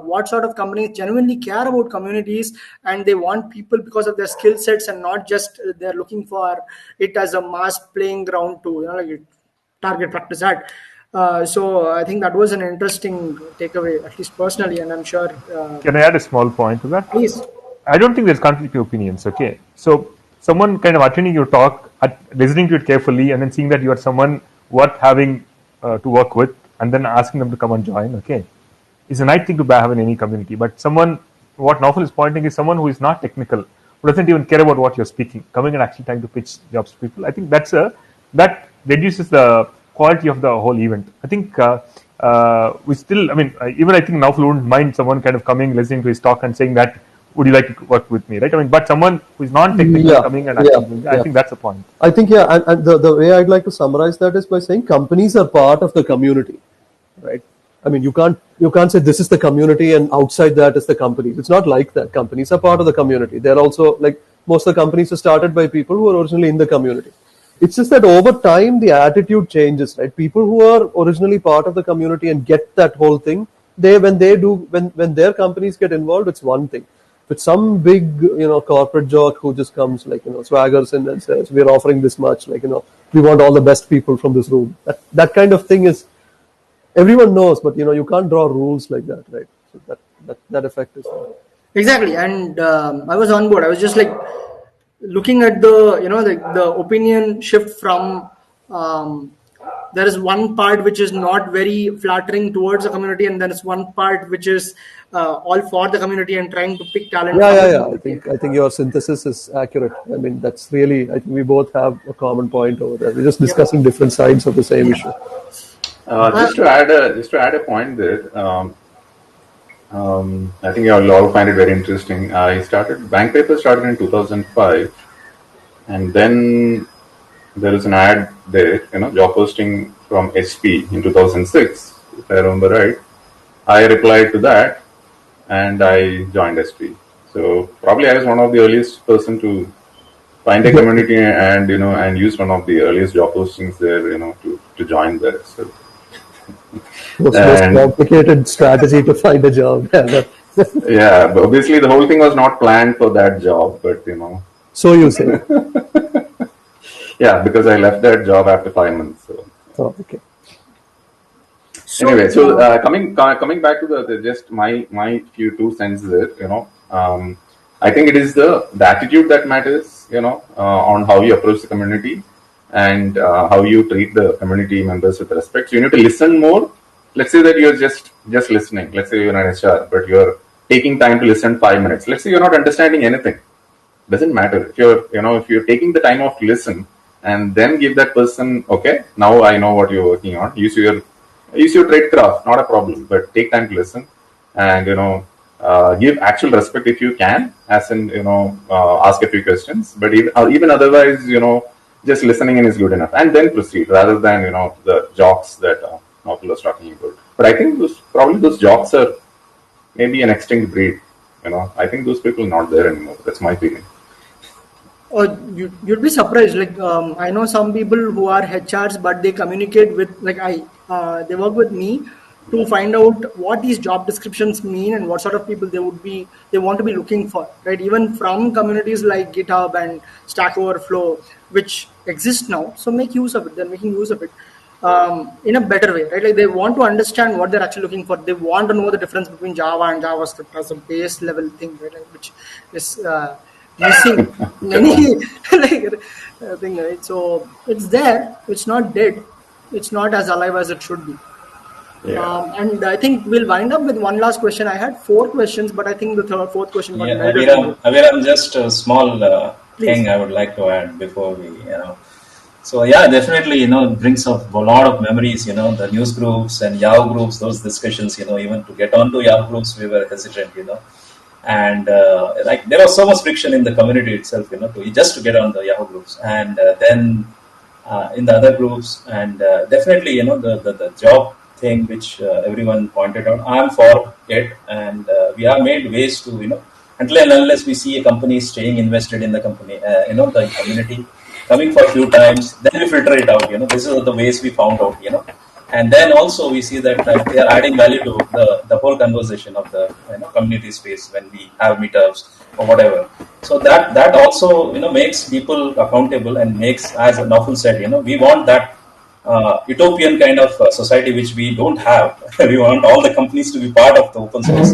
what sort of companies genuinely care about communities, and they want people because of their skill sets, and not just they're looking for it as a mass playing ground to target practice at. So I think that was an interesting takeaway, at least personally, and I'm sure. Can I add a small point to that? Please. I don't think there's conflicting opinions. Okay, so someone kind of attending your talk, listening to it carefully, and then seeing that you are someone worth having to work with, and then asking them to come and join. Okay, is a nice thing to have in any community. But someone, what Naufal is pointing is someone who is not technical, who doesn't even care about what you're speaking, coming and actually trying to pitch jobs to people. I think that reduces the quality of the whole event. I think we still, even I think Naufal wouldn't mind someone kind of coming, listening to his talk and saying that, would you like to work with me, right? But someone who is non-technical coming and actually, I think that's the point. I think, and the way I'd like to summarize that is by saying companies are part of the community, right? You can't say this is the community and outside that is the companies. It's not like that. Companies are part of the community. They're also, like, most of the companies are started by people who are originally in the community. It's just that over time, the attitude changes, right? People who are originally part of the community and get that whole thing, when their companies get involved, it's one thing. with some big, corporate jock who just comes like, swaggers in and says, we're offering this much, like, we want all the best people from this room. That kind of thing is, everyone knows, but, you can't draw rules like that, right? So that effect is there. Exactly. And I was on board. I was just like looking at the opinion shift from there is one part which is not very flattering towards the community, and then it's one part which is all for the community and trying to pick talent. Yeah. I think your synthesis is accurate. I mean, that's really, I think we both have a common point over there. We're just discussing different sides of the same issue. Just to add a point there, I think you'll all find it very interesting. Bank Paper started in 2005, and then there is an ad there, job posting from SP in 2006, if I remember right. I replied to that, and I joined SP. So probably I was one of the earliest person to find a community and use one of the earliest job postings there, to join there. So. Most complicated strategy to find a job. Yeah, but obviously the whole thing was not planned for that job, but So you say. Yeah, because I left that job after 5 months. So. Oh, okay. Anyway, so coming back to the just my few 2 cents there, I think it is the attitude that matters, on how you approach the community and how you treat the community members with respect. So you need to listen more. Let's say that you're just listening. Let's say you're an HR, but you're taking time to listen 5 minutes. Let's say you're not understanding anything. Doesn't matter. If you're taking the time off to listen and then give that person, okay, now I know what you're working on. Use your trade craft, not a problem, but take time to listen and give actual respect if you can, as in ask a few questions. But even otherwise, just listening in is good enough, and then proceed rather than the jocks that Nopal was talking about. But I think those jocks are maybe an extinct breed. I think those people are not there anymore. That's my feeling. You'd be surprised. Like I know some people who are HRs, but they communicate with they work with me to find out what these job descriptions mean and what sort of people they want to be looking for. Right, even from communities like GitHub and Stack Overflow, which exist now. So make use of it. They're making use of it in a better way. Right, like they want to understand what they're actually looking for. They want to know the difference between Java and JavaScript as a base level thing, right? Which is missing many thing, right? So it's there. It's not dead. It's not as alive as it should be. Yeah. And I think we'll wind up with one last question. I had 4 questions, but I think the fourth question got Aviram, just a small thing I would like to add before we, So yeah, definitely, it brings up a lot of memories, the news groups and Yahoo groups, those discussions, even to get onto Yahoo groups, we were hesitant, and there was so much friction in the community itself, just to get on the Yahoo groups, and then in the other groups, and definitely, the job thing which everyone pointed out, I'm for it, and we have made ways to, until and unless we see a company staying invested in the company, the community, coming for a few times, then we filter it out, this is the ways we found out, and then also we see that they are adding value to the whole conversation of the community space when we have meetups or whatever. So that also makes people accountable and makes, as Nopal said, we want that utopian kind of society which we don't have. We want all the companies to be part of the open source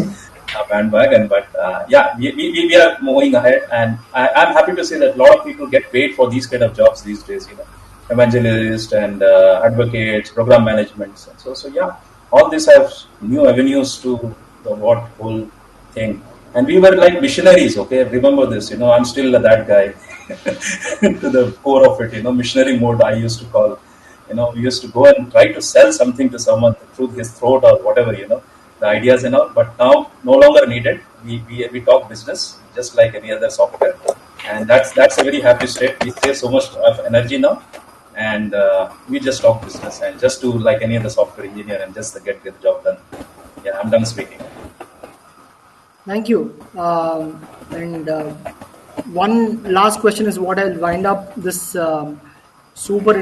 bandwagon, but we are moving ahead, and I'm happy to say that a lot of people get paid for these kind of jobs these days, evangelist and advocates, program management. So yeah, all these have new avenues to the whole thing. And we were like missionaries, okay? Remember this, I'm still that guy to the core of it, missionary mode I used to call. We used to go and try to sell something to someone through his throat or whatever, the ideas and all. But now no longer needed. We talk business just like any other software, and that's a very happy state. We save so much of energy now, and we just talk business and just do like any other software engineer and just get the job done. Yeah, I'm done speaking. Thank you. And one last question is what I'll wind up this super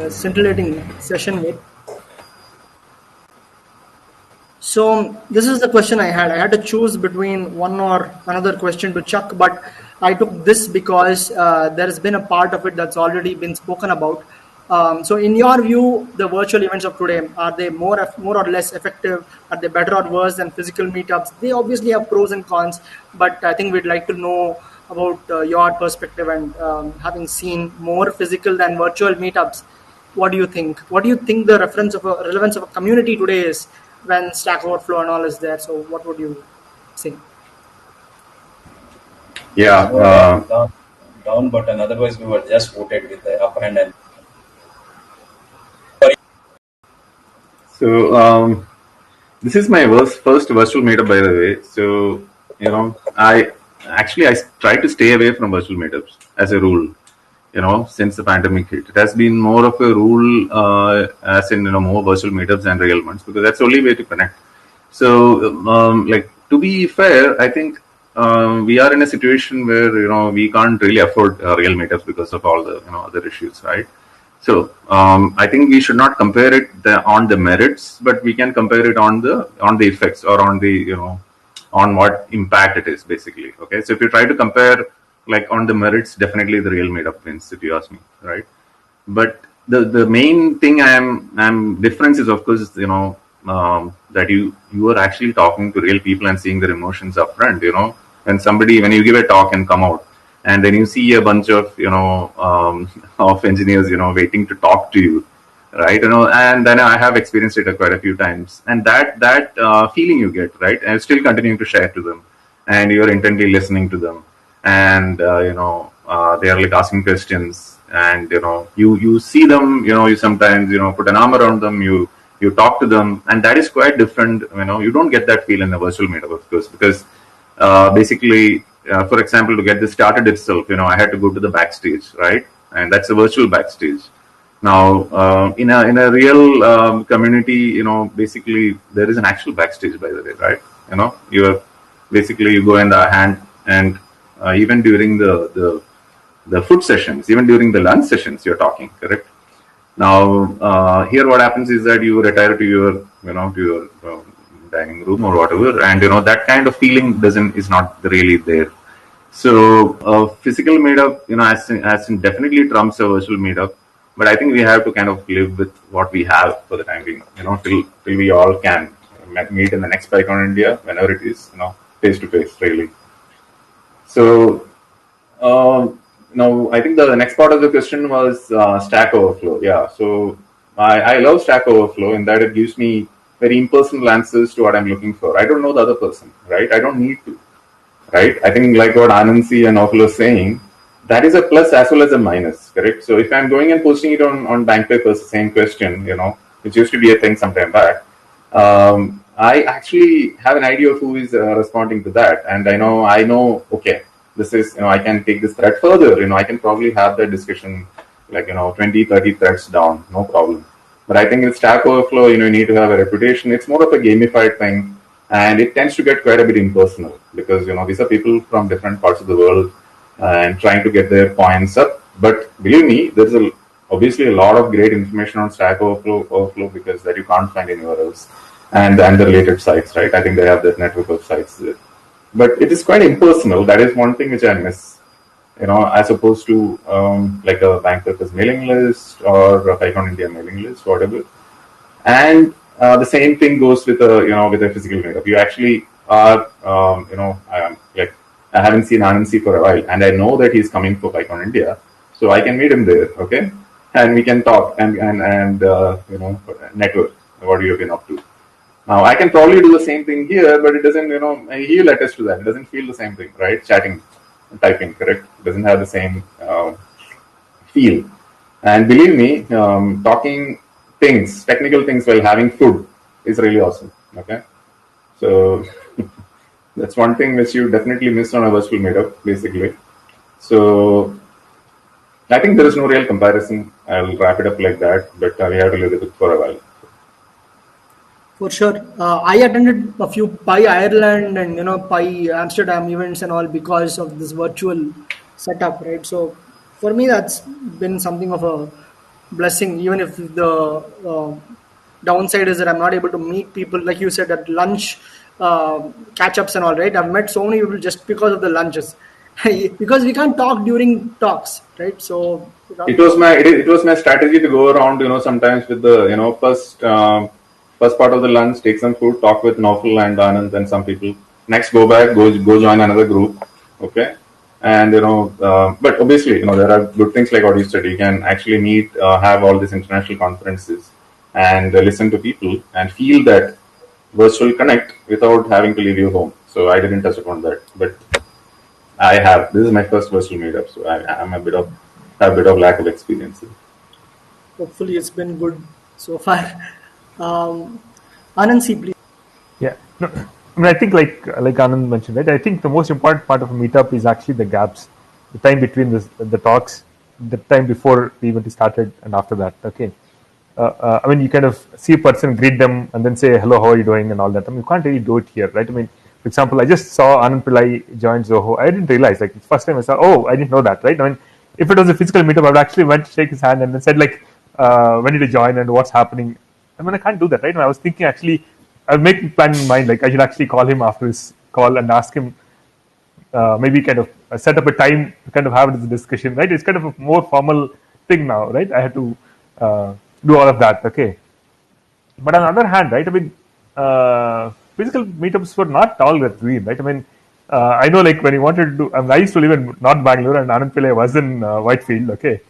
scintillating session with. So this is the question I had. I had to choose between one or another question to Chuck, but I took this because there has been a part of it that's already been spoken about. So in your view, the virtual events of today, are they more or less effective? Are they better or worse than physical meetups? They obviously have pros and cons, but I think we'd like to know about your perspective, and having seen more physical than virtual meetups, what do you think? What do you think the relevance of a community today is when Stack Overflow and all is there? So what would you say? Yeah. Down button. Otherwise, we were just voted with the up hand. And So this is my first virtual meetup, by the way. So I try to stay away from virtual meetups as a rule. Since the pandemic hit, it has been more of a rule, as in more virtual meetups than real ones, because that's the only way to connect. So, like, to be fair, I think we are in a situation where we can't really afford real meetups because of all the other issues, right? So I think we should not compare it on the merits, but we can compare it on the effects, or on the on what impact it is, basically. Okay, so if you try to compare like on the merits, definitely the real meetup wins, if you ask me, right? But the main thing I'm difference is, of course, that you are actually talking to real people and seeing their emotions up front. When you give a talk and come out, and then you see a bunch of of engineers waiting to talk to you, right? And then I have experienced it quite a few times, and that feeling you get, right, and still continuing to share to them, and you're intently listening to them, and they are like asking questions, and you see them, you sometimes put an arm around them, you talk to them, and that is quite different. You don't get that feel in a virtual meetup, of course, because basically, for example, to get this started itself, I had to go to the backstage, right? And that's a virtual backstage. Now, in a real community, basically there is an actual backstage, by the way, right? You go in the hand, and even during the food sessions, even during the lunch sessions, you're talking, correct? Now, here what happens is that you retire to your dining room or whatever, and that kind of feeling is not really there. So physical meetup, as in definitely trumps a virtual meetup, but I think we have to kind of live with what we have for the time being, till we all can meet in the next PyCon India, whenever it is, face to face, really. So now, I think the next part of the question was Stack Overflow. Yeah, so I love Stack Overflow in that it gives me very impersonal answers to what I'm looking for. I don't know the other person, right? I don't need to, right? I think like what Anansi and Oflo is saying, that is a plus as well as a minus, correct? So if I'm going and posting it on bank papers, the same question, which used to be a thing sometime back, I actually have an idea of who is responding to that, and I know, okay, this is, I can take this thread further, I can probably have that discussion like 20, 30 threads down, no problem. But I think with Stack Overflow, you need to have a reputation. It's more of a gamified thing, and it tends to get quite a bit impersonal, because these are people from different parts of the world and trying to get their points up. But believe me, there's obviously a lot of great information on Stack Overflow, because that you can't find anywhere else, and the related sites, right? I think they have that network of sites there. But it is quite impersonal. That is one thing which I miss, as opposed to like a bank purpose mailing list or a PyCon India mailing list, whatever. And the same thing goes with a physical meetup. You actually are, like, I haven't seen Anansi for a while, and I know that he's coming for PyCon India, so I can meet him there, okay, and we can talk and network. What you have been up to. Now, I can probably do the same thing here, but it doesn't, he'll attest to that. It doesn't feel the same thing, right? Chatting, typing, correct? It doesn't have the same feel. And believe me, talking technical things while having food is really awesome, okay? So that's one thing which you definitely miss on a virtual meetup, basically. So I think there is no real comparison. I'll wrap it up like that, but we have to live with it for a while. For sure. I attended a few Pi Ireland and Pi Amsterdam events and all because of this virtual setup, right? So for me, that's been something of a blessing, even if the downside is that I'm not able to meet people, like you said, at lunch, catch-ups and all, right? I've met so many people just because of the lunches. Because we can't talk during talks, right? So it was my strategy to go around, sometimes with the first part of the lunch, take some food, talk with Naufal and Anand and some people. Next, go back, go join another group, okay. And but obviously, there are good things like what you said. You can actually meet, have all these international conferences, and listen to people and feel that virtual connect without having to leave your home. So I didn't touch upon that, but I have. This is my first virtual meetup, so I'm have a bit of lack of experience. Hopefully, it's been good so far. Anand, please. Yeah, no, I mean, I think like Anand mentioned, right? I think the most important part of a meetup is actually the gaps, the time between the talks, the time before the event is started, and after that. Okay, I mean, you kind of see a person, greet them, and then say hello, how are you doing, and all that. I mean, you can't really do it here, right? I mean, for example, I just saw Anand Pillai join Zoho. I didn't realize, like, the first time I saw, oh, I didn't know that, right? I mean, if it was a physical meetup, I would actually went to shake his hand and then said, like, when did you join and what's happening? I mean, I can't do that, right? And I was thinking, actually, I was making a plan in mind, like, I should actually call him after this call and ask him, maybe kind of set up a time to kind of have this discussion, right? It's kind of a more formal thing now, right? I had to do all of that, okay? But on the other hand, right, I mean, physical meetups were not all that green, right? I mean, I know, like, when you wanted to do, I mean, I used to live in North Bangalore and Anand Pillai was in Whitefield, okay?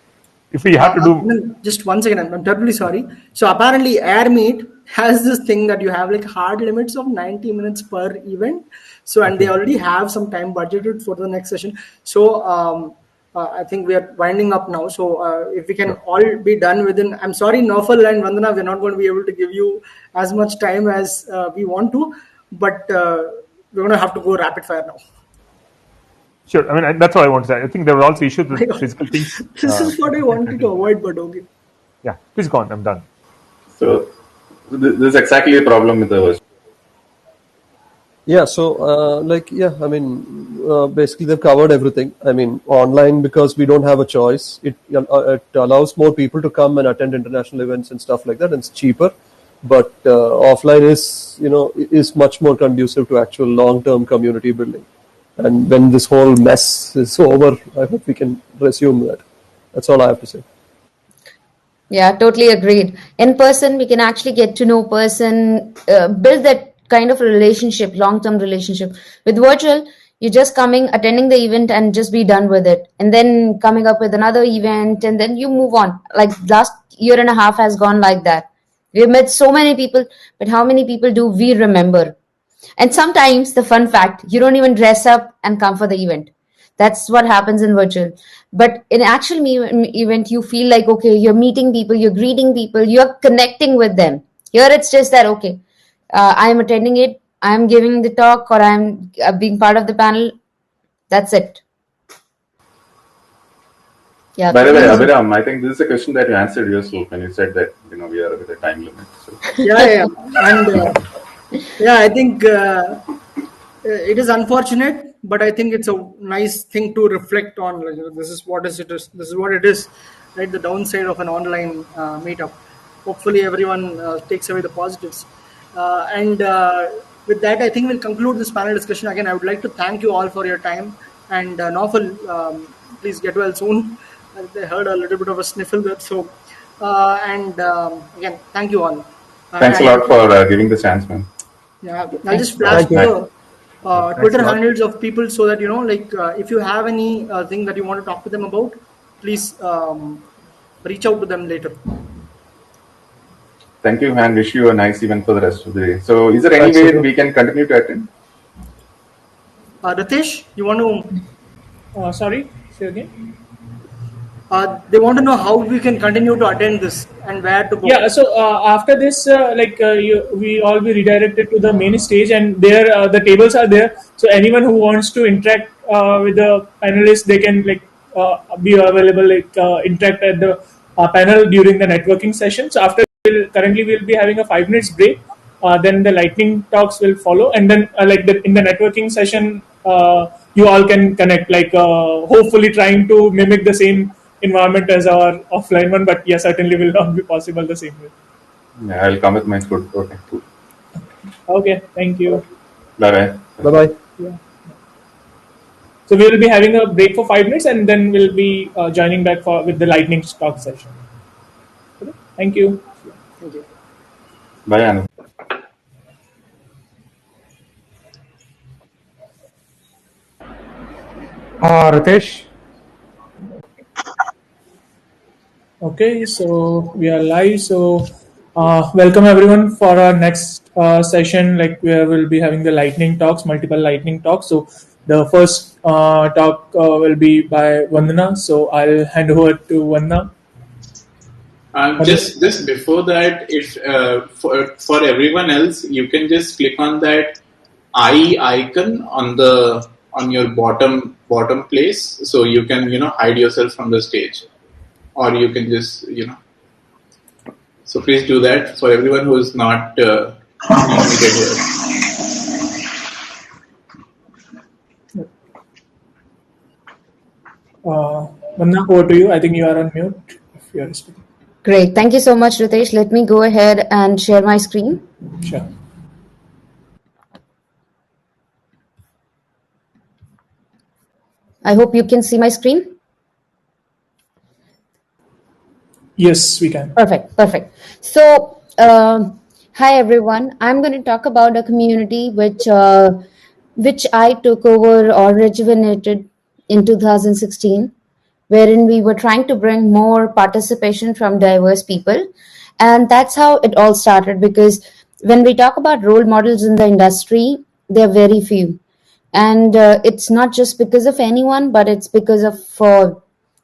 If we had to do... Just 1 second, I'm terribly sorry. So apparently AirMeet has this thing that you have like hard limits of 90 minutes per event. So, and they already have some time budgeted for the next session. So I think we are winding up now. So if we can all be done within, I'm sorry, Naufal and Vandana, we're not going to be able to give you as much time as we want to, but we're going to have to go rapid fire now. Sure. I mean, that's what I want to say. I think there were also issues with physical things. This is what I wanted to avoid, but okay. Yeah, please go on. I'm done. So this is exactly the problem with the virtual. Yeah, so I mean, basically they've covered everything. I mean, online, because we don't have a choice, it allows more people to come and attend international events and stuff like that, and it's cheaper. But offline is much more conducive to actual long-term community building. And when this whole mess is over, I hope we can resume that. That's all I have to say. Yeah, totally agreed. In person, we can actually get to know person, build that kind of a relationship, long-term relationship. With virtual, you're just coming, attending the event and just be done with it. And then coming up with another event and then you move on. Like last year and a half has gone like that. We've met so many people, but how many people do we remember? And sometimes the fun fact, you don't even dress up and come for the event. That's what happens in virtual. But in actual event, you feel like, okay, you're meeting people, you're greeting people, you're connecting with them. Here it's just that, okay, I'm attending it, I'm giving the talk, or I'm being part of the panel. That's it. Yeah. By the way, Abhiram, I think this is a question that you answered yourself when you said that we are with a time limit. So. Yeah, and I think it is unfortunate, but I think it's a nice thing to reflect on. Like, this is what it is, right? The downside of an online meetup. Hopefully, everyone takes away the positives. And with that, I think we'll conclude this panel discussion. Again, I would like to thank you all for your time. And Naufal, please get well soon. I heard a little bit of a sniffle there. So, again, thank you all. Thanks a lot for giving the chance, man. Yeah, I'll just flash the Twitter handles of people so that, if you have any thing that you want to talk to them about, please reach out to them later. Thank you, and wish you a nice event for the rest of the day. So, is there any way we can continue to attend? Ritesh, you want to... sorry, say again? They want to know how we can continue to attend this and where to go. Yeah, so after this, we all be redirected to the main stage, and there the tables are there. So anyone who wants to interact with the panelists, they can be available, interact at the panel during the networking session. So after currently we'll be having a 5 minutes break. Then the lightning talks will follow, and then in the networking session, you all can connect. Hopefully trying to mimic the same environment as our offline one, but certainly will not be possible the same way. Yeah, I'll come with my food. Okay, cool. Okay, thank you. Bye bye. Bye bye. Yeah. So we will be having a break for 5 minutes, and then we'll be joining back with the lightning talk session. Okay? Thank you. Thank you. Bye, Anand. Ritesh? Okay, so we are live. So welcome everyone for our next session. Like where we'll be having the lightning talks, multiple lightning talks. So the first talk will be by Vandana. So I'll hand over to Vandana. Just before that, if for everyone else, you can just click on that eye icon on your bottom place, so you can hide yourself from the stage, or you can just So please do that for everyone who is not needed here. Vandana, over to you. I think you are on mute. If you are speaking. Great. Thank you so much, Ritesh. Let me go ahead and share my screen. Sure. I hope you can see my screen. Yes, we can. Perfect. So, hi everyone. I'm going to talk about a community which I took over or rejuvenated in 2016, wherein we were trying to bring more participation from diverse people, and that's how it all started. Because when we talk about role models in the industry, they're very few, and it's not just because of anyone, but it's because of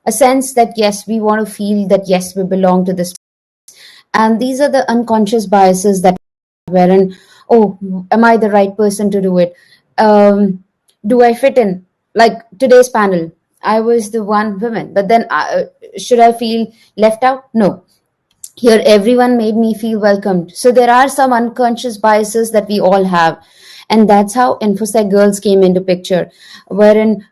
a sense that yes, we want to feel that yes, we belong to this. And these are the unconscious biases that wherein, oh, am I the right person to do it? Do I fit in? Like today's panel, I was the one woman, but then should I feel left out? No. Here, everyone made me feel welcomed. So there are some unconscious biases that we all have. And that's how InfoSec Girls came into picture, wherein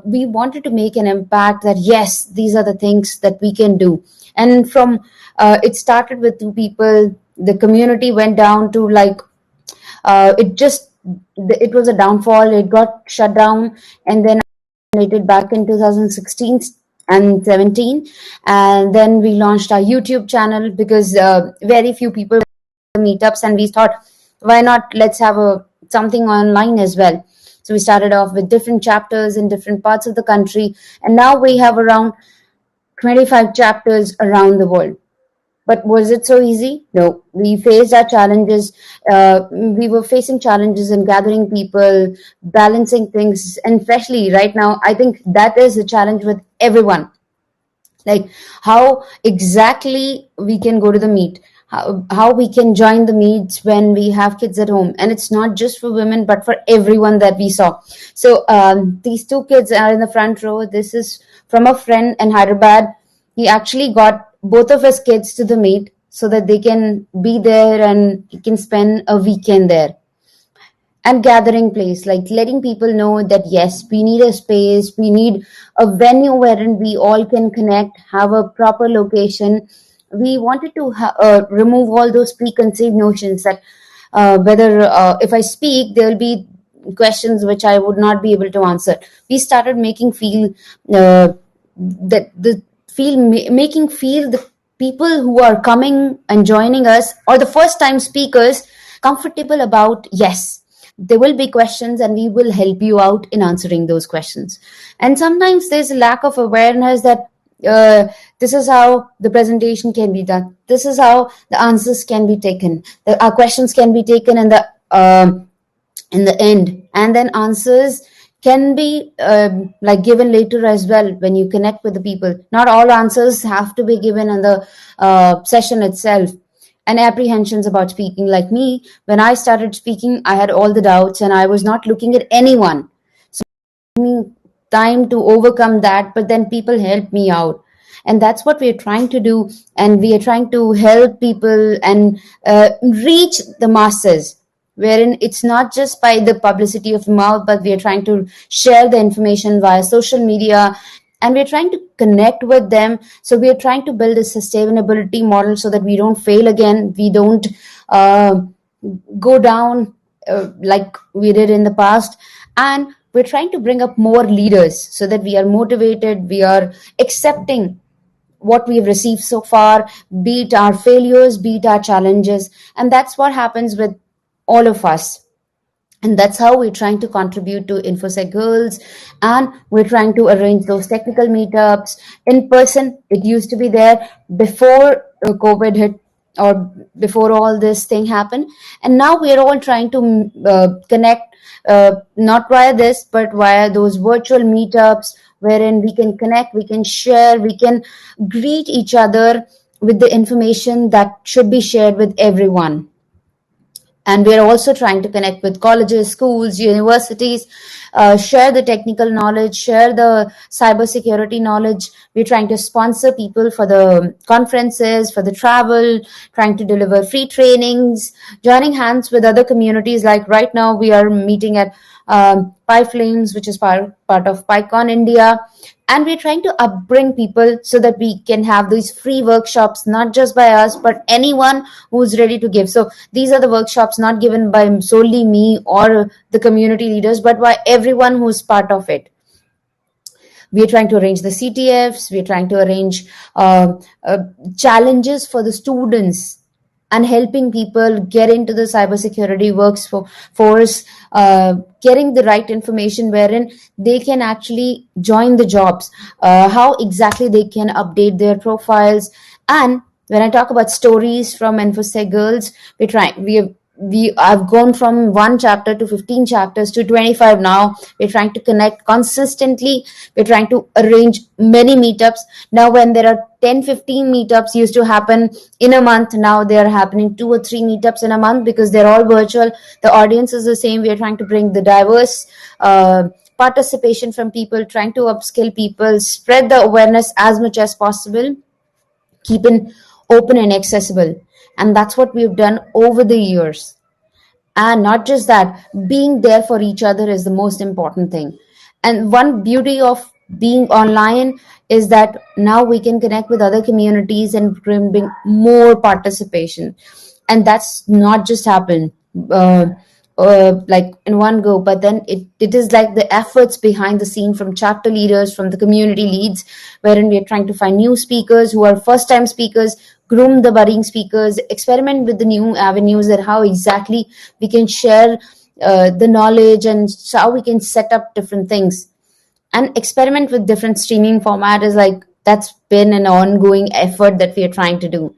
we wanted to make an impact that, yes, these are the things that we can do. And from it started with two people, the community went down to like, it was a downfall, it got shut down, and then it back in 2016 and 17, and then we launched our YouTube channel because very few people meetups, and we thought, why not, let's have a something online as well. So we started off with different chapters in different parts of the country, and now we have around 25 chapters around the world. But was it so easy? No. We faced our challenges. We were facing challenges in gathering people, balancing things, and especially right now, I think that is a challenge with everyone. Like how exactly we can go to the meet, how we can join the meets when we have kids at home. And it's not just for women, but for everyone that we saw. So these two kids are in the front row. This is from a friend in Hyderabad. He actually got both of his kids to the meet so that they can be there and he can spend a weekend there. And gathering place, like letting people know that yes, we need a space, we need a venue wherein we all can connect, have a proper location. We wanted to remove all those preconceived notions that whether if I speak, there will be questions which I would not be able to answer. We started making feel that the making feel the people who are coming and joining us or the first time speakers comfortable about yes, there will be questions and we will help you out in answering those questions. And sometimes there's a lack of awareness that this is how the presentation can be done, this is how the answers can be taken, our questions can be taken in the end, and then answers can be like given later as well when you connect with the people. Not all answers have to be given in the session itself. And apprehensions about speaking, like me, when I started speaking, I had all the doubts and I was not looking at anyone. So me time to overcome that, but then people helped me out. And that's what we're trying to do. And we are trying to help people and reach the masses, wherein it's not just by the publicity of mouth, but we are trying to share the information via social media, and we're trying to connect with them. So we are trying to build a sustainability model so that we don't fail again, we don't go down like we did in the past. And we're trying to bring up more leaders so that we are motivated, we are accepting what we've received so far, be it our failures, be it our challenges. And that's what happens with all of us. And that's how we're trying to contribute to InfoSec Girls. And we're trying to arrange those technical meetups in person. It used to be there before COVID hit, or before all this thing happened. And now we are all trying to connect, not via this, but via those virtual meetups wherein we can connect, we can share, we can greet each other with the information that should be shared with everyone. And we're also trying to connect with colleges, schools, universities, share the technical knowledge, share the cybersecurity knowledge. We're trying to sponsor people for the conferences, for the travel, trying to deliver free trainings, joining hands with other communities. Like right now, we are meeting at PyFlames, which is part of PyCon India. And we're trying to upbring people so that we can have these free workshops, not just by us, but anyone who's ready to give. So these are the workshops not given by solely me or the community leaders, but by everyone who's part of it. We are trying to arrange the CTFs. We are trying to arrange challenges for the students and helping people get into the cybersecurity workforce, getting the right information wherein they can actually join the jobs, how exactly they can update their profiles. And when I talk about stories from InfoSec Girls, I've gone from 1 chapter to 15 chapters to 25 now. We're trying to connect consistently. We're trying to arrange many meetups. Now, when there are 10-15 meetups used to happen in a month, now they are happening 2 or 3 meetups in a month because they're all virtual. The audience is the same. We're trying to bring the diverse participation from people, trying to upskill people, spread the awareness as much as possible, keep it open and accessible. And that's what we've done over the years. And not just that, being there for each other is the most important thing. And one beauty of being online is that now we can connect with other communities and bring more participation. And that's not just happened like in one go, but then it is like the efforts behind the scene from chapter leaders, from the community leads, wherein we are trying to find new speakers who are first time speakers, groom the budding speakers, experiment with the new avenues, and how exactly we can share the knowledge and how we can set up different things and experiment with different streaming format. Is like that's been an ongoing effort that we are trying to do.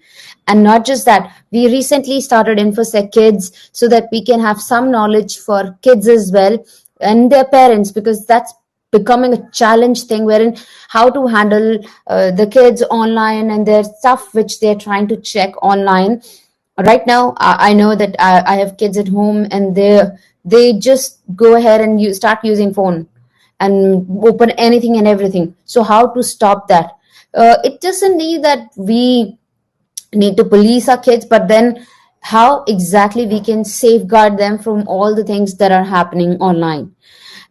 And not just that, we recently started InfoSec Kids so that we can have some knowledge for kids as well and their parents, because that's becoming a challenge thing wherein how to handle the kids online and their stuff which they're trying to check online. Right now, I know that I have kids at home and they just go ahead and start using phone and open anything and everything. So how to stop that? It doesn't need that we need to police our kids, but then how exactly we can safeguard them from all the things that are happening online.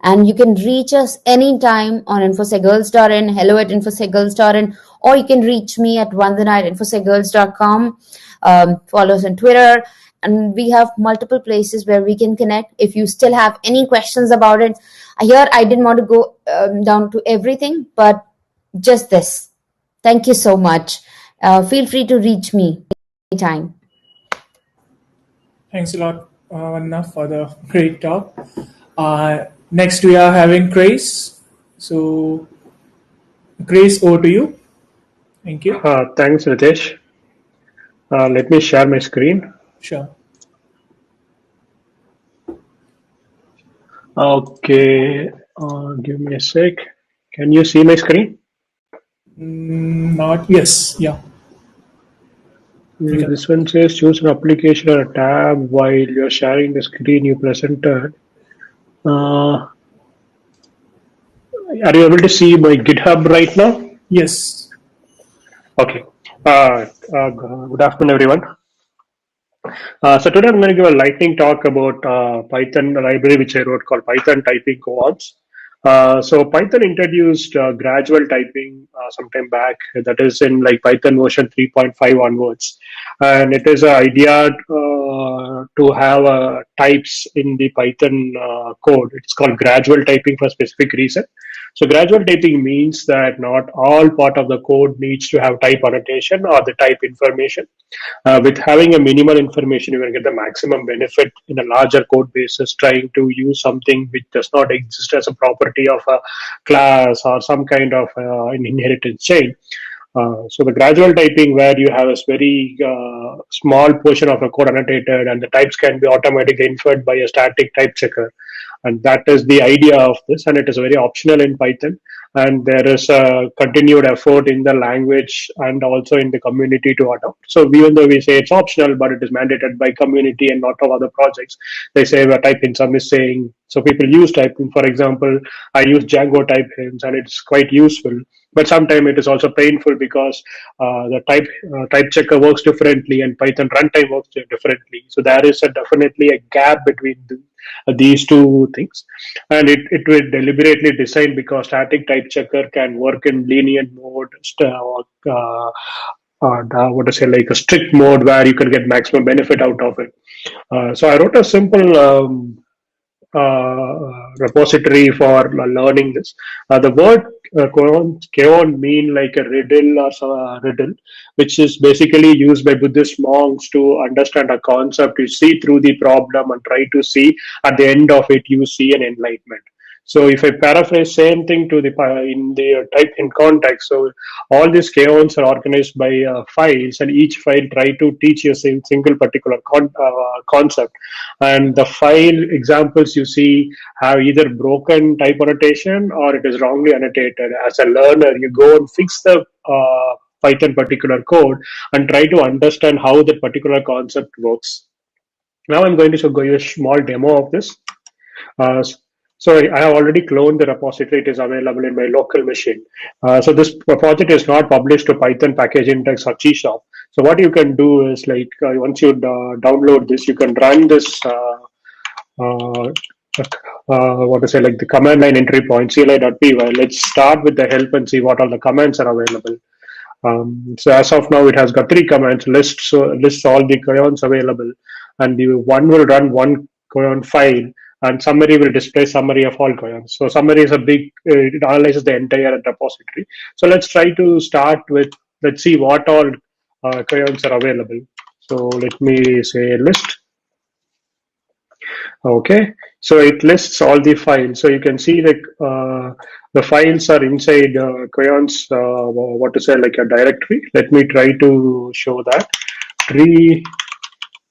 And you can reach us anytime on infosecgirls.in, hello@infosecgirls.in, or you can reach me at vandana@infosecgirls.com. Follow us on Twitter. And we have multiple places where we can connect. If you still have any questions about it, here I didn't want to go down to everything, but just this. Thank you so much. Feel free to reach me anytime. Thanks a lot, Vanna, for the great talk. Next, we are having Grace. So, Grace, over to you. Thank you. Thanks, Ritesh. Let me share my screen. Sure. Okay, give me a sec. Can you see my screen? Not, yes, yeah. This one says choose an application or a tab while you're sharing the screen you presented. Are you able to see my GitHub right now? Yes. Okay. Good afternoon, everyone. So today I'm going to give a lightning talk about Python library which I wrote called Python Typing Commands. So Python introduced gradual typing sometime back. That is in like Python version 3.5 onwards, and it is an idea to have types in the Python code. It's called gradual typing for a specific reason. So gradual typing means that not all part of the code needs to have type annotation or the type information. With having a minimal information, you will get the maximum benefit in a larger code basis trying to use something which does not exist as a property of a class or some kind of an inheritance chain. So the gradual typing where you have a very small portion of a code annotated and the types can be automatically inferred by a static type checker. And that is the idea of this, and it is very optional in Python. And there is a continued effort in the language and also in the community to adopt. So even though we say it's optional, but it is mandated by community and not of other projects. They say a type hints are missing. So people use type hints. For example, I use Django type hints and it's quite useful. But sometimes it is also painful because the type checker works differently and Python runtime works differently. So there is definitely a gap between these two things, and it will deliberately designed because static type checker can work in lenient mode, what to say, like a strict mode where you can get maximum benefit out of it. So I wrote a simple repository for learning this. The word Keon mean like a riddle or riddle, which is basically used by Buddhist monks to understand a concept. You see through the problem and try to see at the end of it, you see an enlightenment. So if I paraphrase same thing to the in the type in context, so all these kaons are organized by files, and each file try to teach you a single particular concept. And the file examples you see have either broken type annotation or it is wrongly annotated. As a learner, you go and fix the Python particular code and try to understand how the particular concept works. Now I'm going to show you a small demo of this. So I have already cloned the repository. It is available in my local machine. So this project is not published to Python package index or C#. So what you can do is like once you download this, you can run this. What to say, like the command line entry point cli.py. Let's start with the help and see what all the commands are available. So as of now, it has got 3 commands: lists all the kaons available, and the one will run one kaon file, and summary will display summary of all kaons. So summary is a big, it analyzes the entire repository. So let's try to start with, let's see what all kaons are available. So let me say list. Okay, so it lists all the files. So you can see like the files are inside Crayon's, what to say, like a directory. Let me try to show that. 3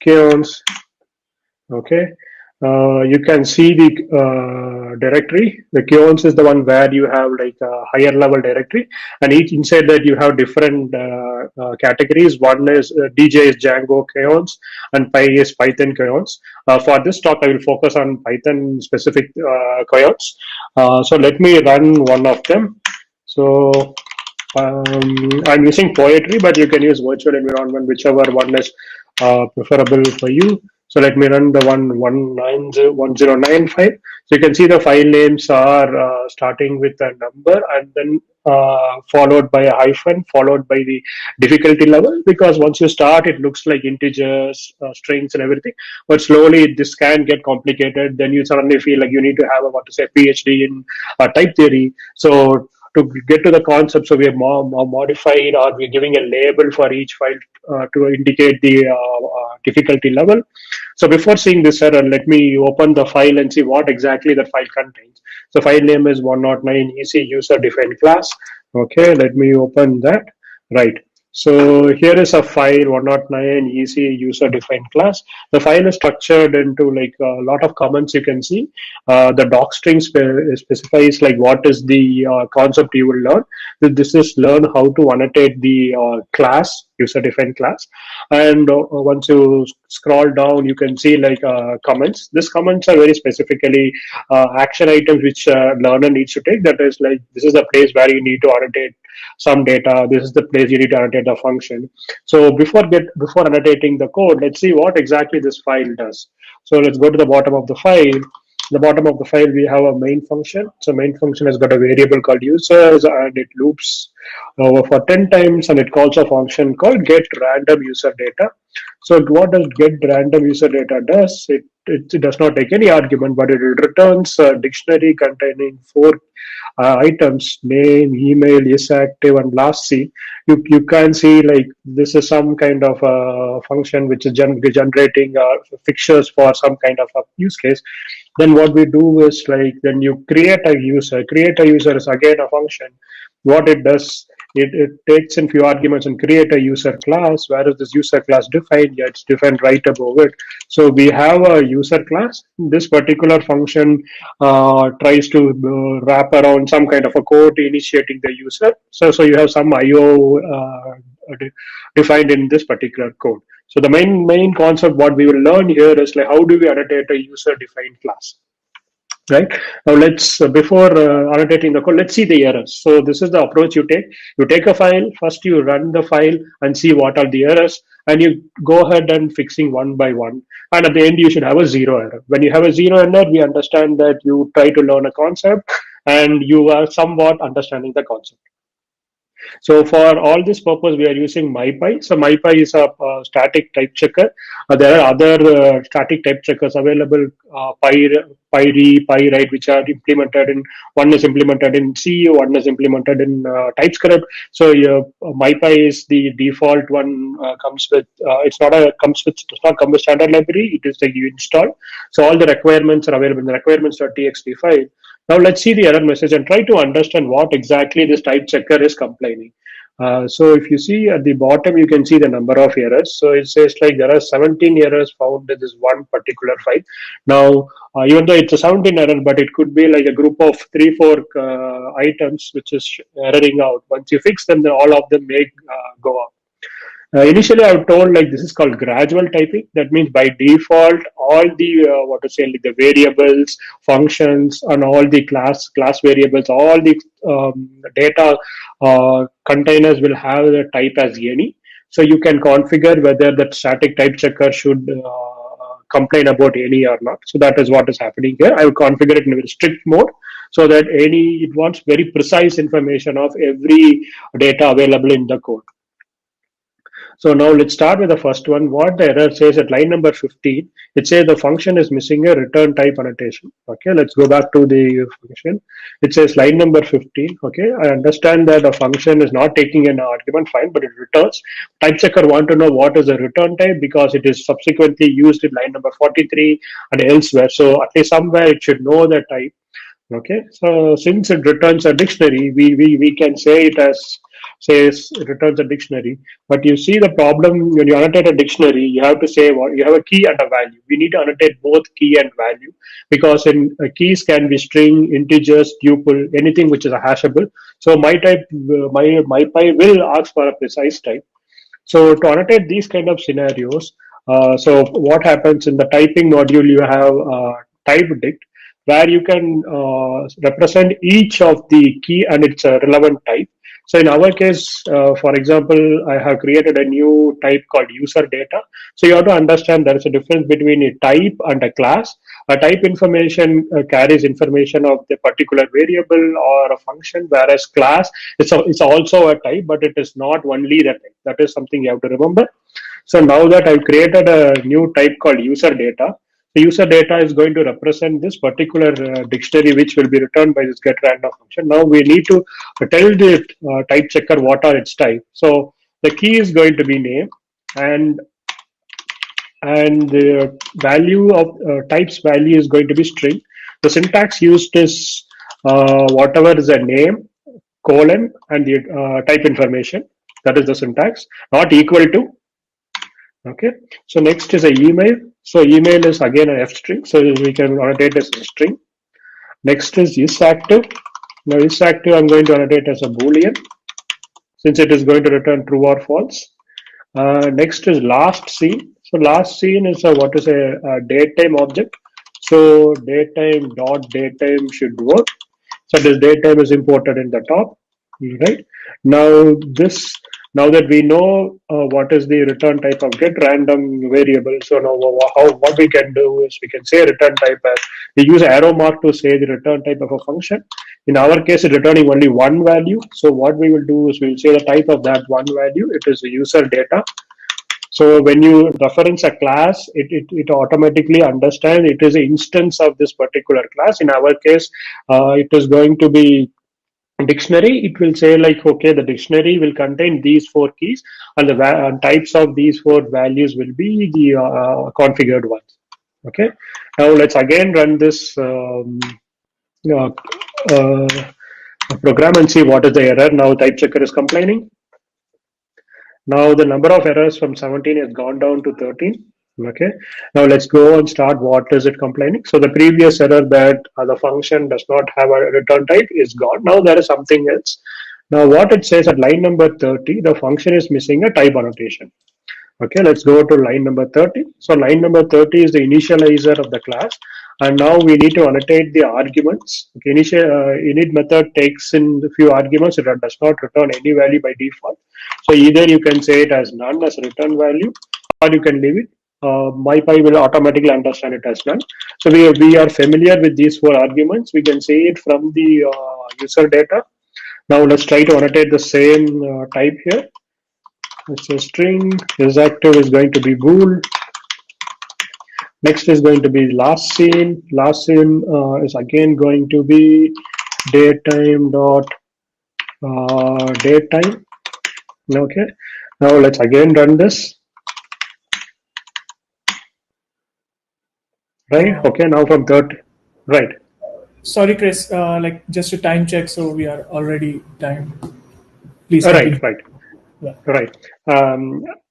Crayons. Okay, you can see the directory. The Crayons is the one where you have like a higher level directory, and each inside that you have different categories. One is DJ is Django Crayons, and Py is Python Crayons. For this talk, I will focus on Python specific crayons. So let me run one of them. So I'm using Poetry, but you can use virtual environment, whichever one is preferable for you. So let me run the 1095. So you can see the file names are starting with a number and then followed by a hyphen, followed by the difficulty level, because once you start, it looks like integers, strings and everything. But slowly this can get complicated. Then you suddenly feel like you need to have a, what to say, PhD in type theory. So to get to the concept, so we have modified, or we're giving a label for each file to indicate the difficulty level. So before seeing this error, let me open the file and see what exactly the file contains. So file name is 109 EC user defined class. Okay, let me open that. Right. So here is a file 109 EC user defined class. The file is structured into like a lot of comments you can see. The doc string specifies like what is the concept you will learn. This is learn how to annotate the class, user defined class. And once you scroll down, you can see like comments. These comments are very specifically action items which learner needs to take. That is like, this is the place where you need to annotate some data. This is the place you need to annotate the function. So before annotating the code, let's see what exactly this file does. So let's go to the bottom of the file. the bottom of the file, we have a main function. So main function has got a variable called users, and it loops over for 10 times, and it calls a function called get random user data. So what does get random user data does? It does not take any argument, but it returns a dictionary containing 4 items: name, email, is active, and last C. You can see like this is some kind of a function which is generating fixtures for some kind of a use case. Then what we do is like then you create a user. Create a user is again a function. What it does, it takes in few arguments and create a user class. Where is this user class defined? Yeah, it's defined right above it. So we have a user class. This particular function tries to wrap around some kind of a code initiating the user. So you have some IO defined in this particular code. So the main concept what we will learn here is like how do we annotate a user defined class. Right now, let's before annotating the code, let's see the errors. So this is the approach you take. You take a file first, you run the file and see what are the errors, and you go ahead and fixing one by one. And at the end, you should have a zero error. When you have a zero error, we understand that you try to learn a concept and you are somewhat understanding the concept. So for all this purpose, we are using MyPy. So MyPy is a static type checker. There are other static type checkers available, PyRe, PyWrite, which are implemented in, one is implemented in C, one is implemented in TypeScript. So MyPy is the default one, comes with, it's not a, comes with, does not come with standard library. It is like you install. So all the requirements are available in the requirements.txt file. Now let's see the error message and try to understand what exactly this type checker is complaining. So if you see at the bottom, you can see the number of errors. So it says like there are 17 errors found in this one particular file. Now, even though it's a 17 error, but it could be like a group of 3-4 items which is erroring out. Once you fix them, then all of them may go out. Initially, I was told like this is called gradual typing. That means by default, all the like the variables, functions, and all the class variables, all the data containers will have the type as any. So you can configure whether that static type checker should complain about any or not. So that is what is happening here. I will configure it in a very strict mode so that it wants very precise information of every data available in the code. So now let's start with the first one. What the error says at line number 15, it says the function is missing a return type annotation. Okay, let's go back to the function. It says line number 15. Okay, I understand that the function is not taking an argument, fine, but it returns. Type checker want to know what is the return type because it is subsequently used in line number 43 and elsewhere. So at least somewhere it should know the type. Okay, so since it returns a dictionary, we can say it as says it returns a dictionary. But you see the problem when you annotate a dictionary, you have to say what you have a key and a value. We need to annotate both key and value because in keys can be string, integers, tuple, anything which is a hashable. So MyPy will ask for a precise type. So to annotate these kind of scenarios, so what happens in the typing module, you have type dict, where you can represent each of the key and its relevant type. So in our case, for example, I have created a new type called user data. So you have to understand there is a difference between a type and a class. A type information carries information of the particular variable or a function, whereas class it's also a type, but it is not only the type. That is something you have to remember. So now that I've created a new type called user data, the user data is going to represent this particular dictionary which will be returned by this get random function. Now we need to tell the type checker what are its type. So the key is going to be name, and the value of type's value is going to be string. The syntax used is whatever is a name, colon, and the type information. That is the syntax, not equal to. Okay, so next is a email. So email is again an F string, so we can annotate as a string. Next is active. Now is active I'm going to annotate as a boolean since it is going to return true or false. Next is last scene. So last scene is what is a datetime object. So datetime should work. So this datetime is imported in the top. Right now, this Now that we know what is the return type of get random variable, so now what we can do is we can say return type as we use arrow mark to say the return type of a function. In our case, it's returning only one value. So what we will do is we'll say the type of that one value. It is the user data. So when you reference a class, it automatically understands it is an instance of this particular class. In our case, it is going to be dictionary. It will say like, okay, the dictionary will contain these four keys, and the types of these four values will be the configured ones. Okay. Now let's again run this uh, uh, program and see what is the error. Now type checker is complaining. Now the number of errors from 17 has gone down to 13. Okay. Now let's go and start. What is it complaining? So the previous error that the function does not have a return type is gone. Now there is something else. Now what it says at line number 30, the function is missing a type annotation. Okay, let's go to line number 30. So line number 30 is the initializer of the class. And now we need to annotate the arguments. Okay, init method takes in a few arguments. It does not return any value by default. So either you can say it as none as return value, or you can leave it. MyPy will automatically understand it as none. So we are familiar with these four arguments. We can say it from the user data. Now let's try to annotate the same type here. It's a string. Is active is going to be bool. Next is going to be last seen. Last seen is again going to be datetime dot datetime. Okay. Now let's again run this. Right. Okay. Now from 30. Right. Sorry, Chris. Like just a time check, so we are already timed. Please continue. Right. Yeah. Right.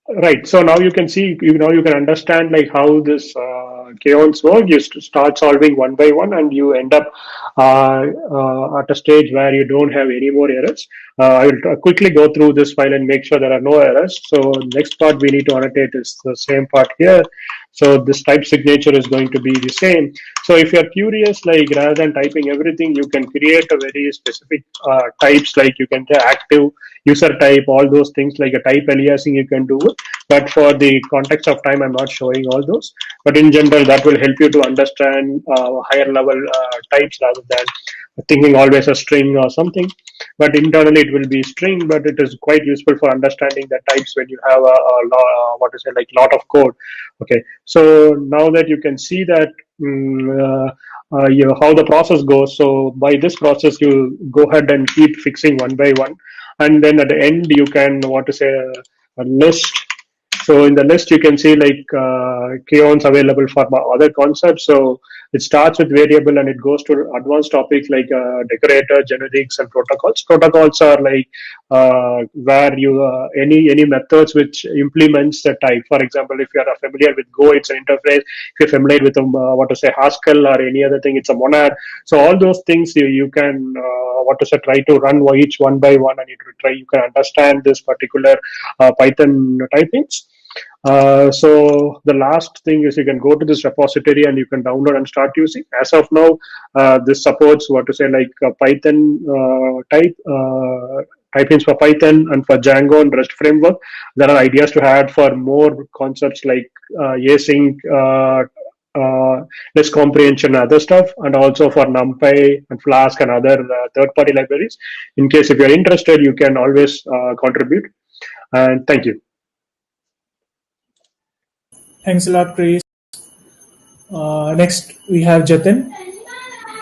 Right. So now you can see, you can understand like how this chaos work. You start solving one by one, and you end up at a stage where you don't have any more errors. I will quickly go through this file and make sure there are no errors. So next part we need to annotate is the same part here. So this type signature is going to be the same. So if you're curious, like rather than typing everything, you can create a very specific types, like you can say active, user type, all those things, like a type aliasing you can do it. But for the context of time, I'm not showing all those. But in general, that will help you to understand higher level types rather than thinking always a string or something. But internally, it will be string, but it is quite useful for understanding the types when you have a lot of code. Okay, so now that you can see that how the process goes. So by this process, you go ahead and keep fixing one by one, and then at the end you can a list. So in the list you can see like Keons available for other concepts. So it starts with variable and it goes to advanced topics like decorator, generics, and protocols. Protocols are like where you any methods which implements the type. For example, if you are familiar with Go, it's an interface. If you're familiar with Haskell or any other thing, it's a monad. So all those things you can try to run each one by one, and you can understand this particular Python typings. So the last thing is you can go to this repository and you can download and start using. As of now, this supports Python typings for Python and for Django and REST framework. There are ideas to add for more concepts like async, list comprehension and other stuff, and also for NumPy and Flask and other third-party libraries. In case if you're interested, you can always contribute. And thank you. Thanks a lot, Chris. Next, we have Jatin.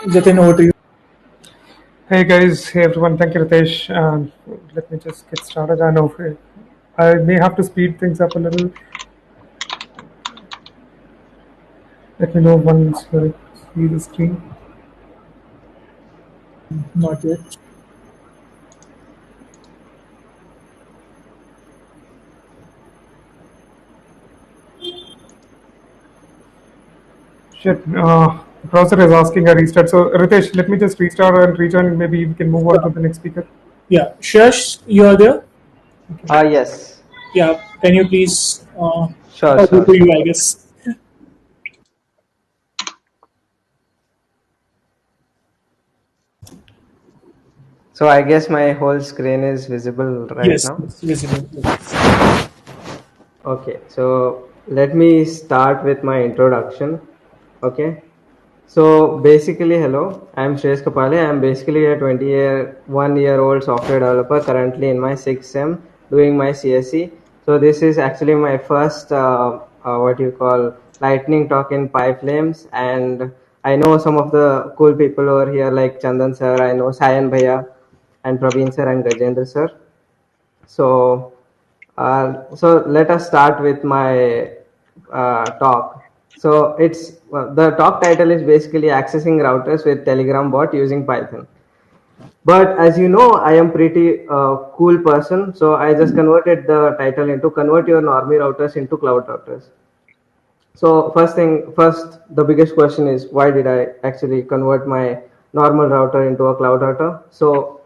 Jatin, over to you. Hey guys, hey everyone, thank you Ritesh. Let me just get started. I know I may have to speed things up a little. Let me know once you see the screen. Not yet. Shit, the browser is asking a restart. So Ritesh, let me just restart and rejoin. Maybe we can move on to the next speaker. Yeah, Shash, you are there? Yes. Yeah, can you please Sure. over to you, I guess. So So I guess my whole screen is visible right Yes, now. it's visible. Okay, so let me start with my introduction. Okay, so basically, hello, I'm Shreyas Kapale. I'm basically a 1-year-old software developer currently in my 6th sem doing my CSE. So this is actually my first, what you call, lightning talk in PyFlames. And I know some of the cool people over here like Chandan sir, I know Sayan Bhaiya and Praveen sir and Gajendra sir. So let us start with my talk. So the talk title is basically accessing routers with Telegram bot using Python. But as you know, I am pretty cool person, so I just converted the title into convert your normie routers into cloud routers. So first, the biggest question is why did I actually convert my normal router into a cloud router? So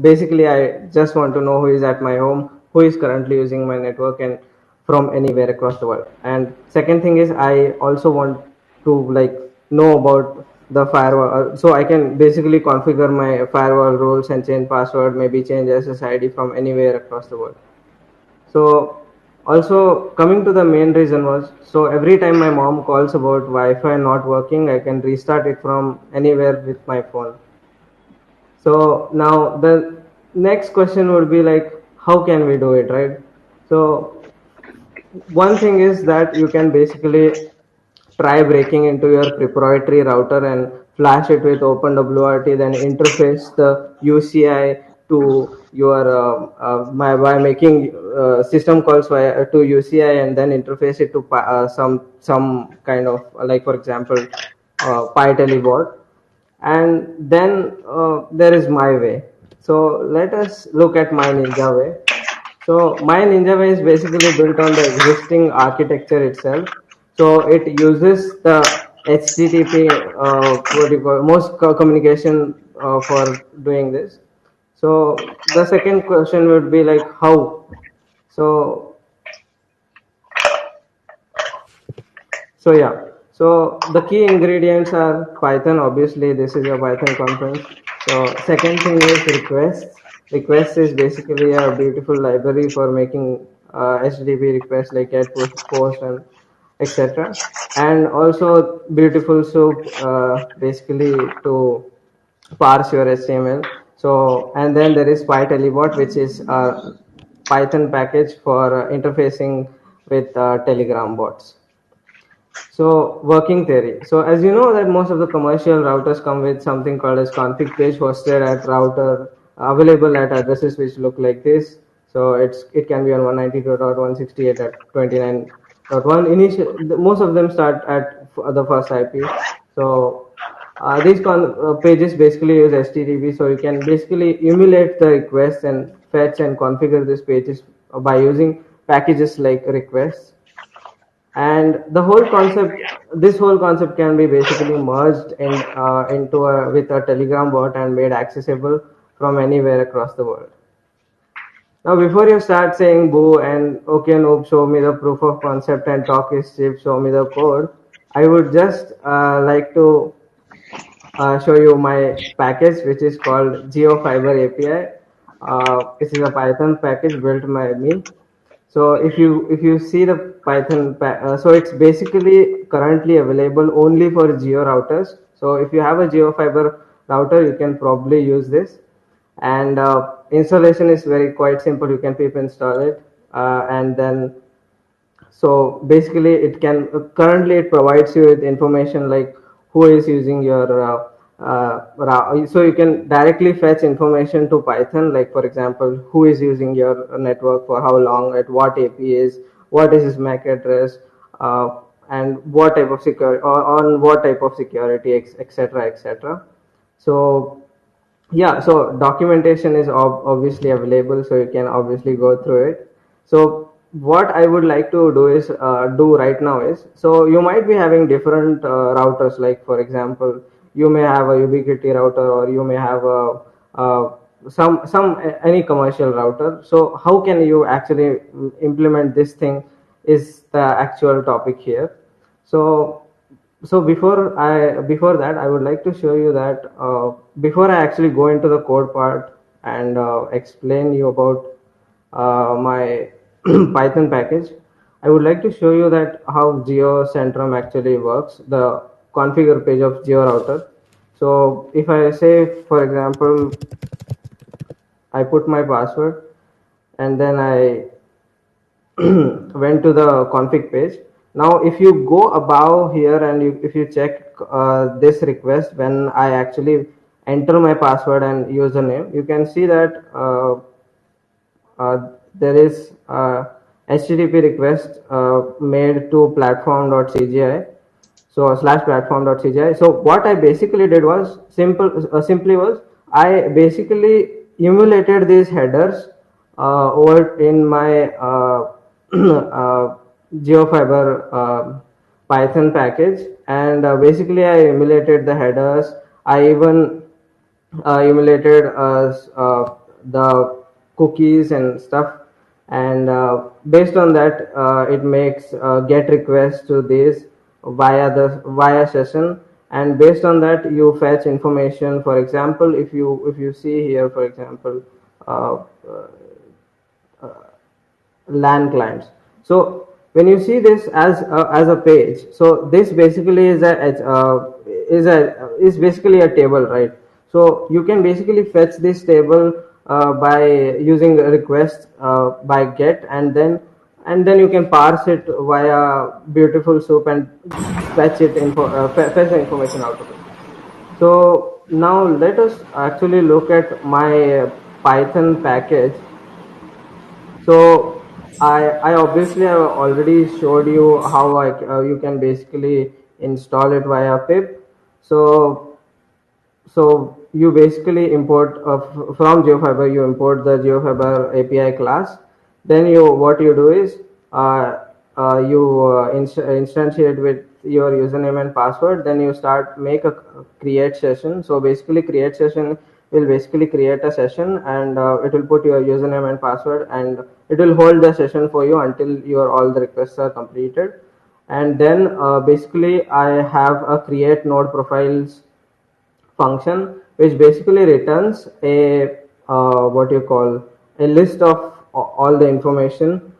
basically, I just want to know who is at my home, who is currently using my network, and from anywhere across the world. And second thing is I also want to like know about the firewall, so I can basically configure my firewall rules and change password, maybe change SSID from anywhere across the world. So also coming to the main reason was, so every time my mom calls about Wi-Fi not working, I can restart it from anywhere with my phone. So now the next question would be like, how can we do it, right? So one thing is that you can basically try breaking into your proprietary router and flash it with OpenWRT, then interface the UCI to your by making system calls to UCI and then interface it to some kind of like, for example, PyTelebot. And then there is my way. So let us look at my Ninja way. So my Ninja way is basically built on the existing architecture itself. So it uses the HTTP, what do you call, most communication for doing this. So the second question would be like how. So so the key ingredients are Python. Obviously, this is a Python conference. So second thing is requests. Requests is basically a beautiful library for making HTTP requests like get, push, post, and etc. And also beautiful soup, basically to parse your HTML. So and then there is PyTelebot, which is a Python package for interfacing with Telegram bots. So working theory. So as you know that most of the commercial routers come with something called as config page hosted at router available at addresses which look like this. So it can be on 192.168.29.1. Most of them start at the first IP. So these pages basically use HTTP, so you can basically emulate the requests and fetch and configure these pages by using packages like requests. And this whole concept can be basically merged with a Telegram bot and made accessible from anywhere across the world. Now, before you start saying boo and okay noob, show me the proof of concept and talk is cheap, show me the code, I would just like to show you my package, which is called GeoFiber API. This is a Python package built by me. So if you see the Python, so it's basically currently available only for Geo routers. So if you have a GeoFiber router, you can probably use this. And installation is very quite simple. You can pip install it, and then so basically it can currently it provides you with information like who is using your so you can directly fetch information to Python, like for example who is using your network for how long, at what API is, what is his MAC address, and what type of security, on what type of security, etc, etc. So yeah, so documentation is obviously available, so you can obviously go through it. So what I would like to do is do right now is, so you might be having different routers, like for example you may have a Ubiquiti router, or you may have a any commercial router. So how can you actually implement this thing is the actual topic here. So so before that, I would like to show you that before I actually go into the code part and explain you about my Python package, I would like to show you that how GeoCentrum actually works, the configure page of GeoRouter. So if I say, for example, I put my password and then I went to the config page. Now, if you go above here and if you check this request, when I actually enter my password and username, you can see that there is HTTP request made to platform.cgi. So /platform.cgi. So what I basically did was simply was I basically emulated these headers over in my GeoFiber Python package, and basically I emulated the headers. I even emulated the cookies and stuff, and based on that it makes get requests to this via session, and based on that you fetch information. For example, if you see here, for example, uh, LAN clients. So when you see this as a page, so this basically is basically a table, right? So you can basically fetch this table by using a request by get, and then you can parse it via beautiful soup and fetch the information out of it. So now let us actually look at my Python package. So I obviously have already showed you how you can basically install it via pip. So you basically import from GeoFiber, you import the GeoFiber API class. Then what you do is you instantiate with your username and password. Then you make a create session. So basically create session will basically create a session, and it will put your username and password, and it will hold the session for you until your all the requests are completed. And then basically I have a create node profiles function, which basically returns a what you call a list of all the information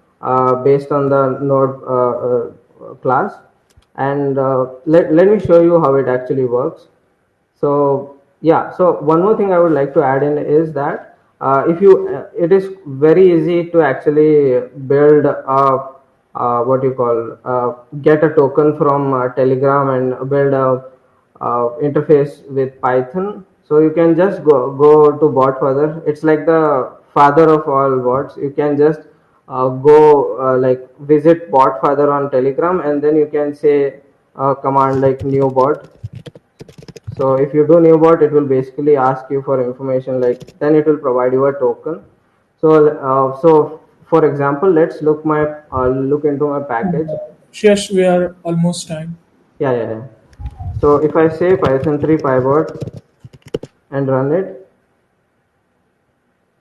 based on the node class. And let me show you how it actually works. So yeah, so one more thing I would like to add in is that if you it is very easy to actually build a what you call get a token from Telegram and build a interface with Python. So you can just go to bot further. It's like the father of all bots. You can just go like visit bot further on Telegram, and then you can say a command like new bot. So if you do new bot, it will basically ask you for information, like then it will provide you a token. So for example, let's look into my package. Yes, we are almost time. Yeah. So if I say Python 3 pybot and run it,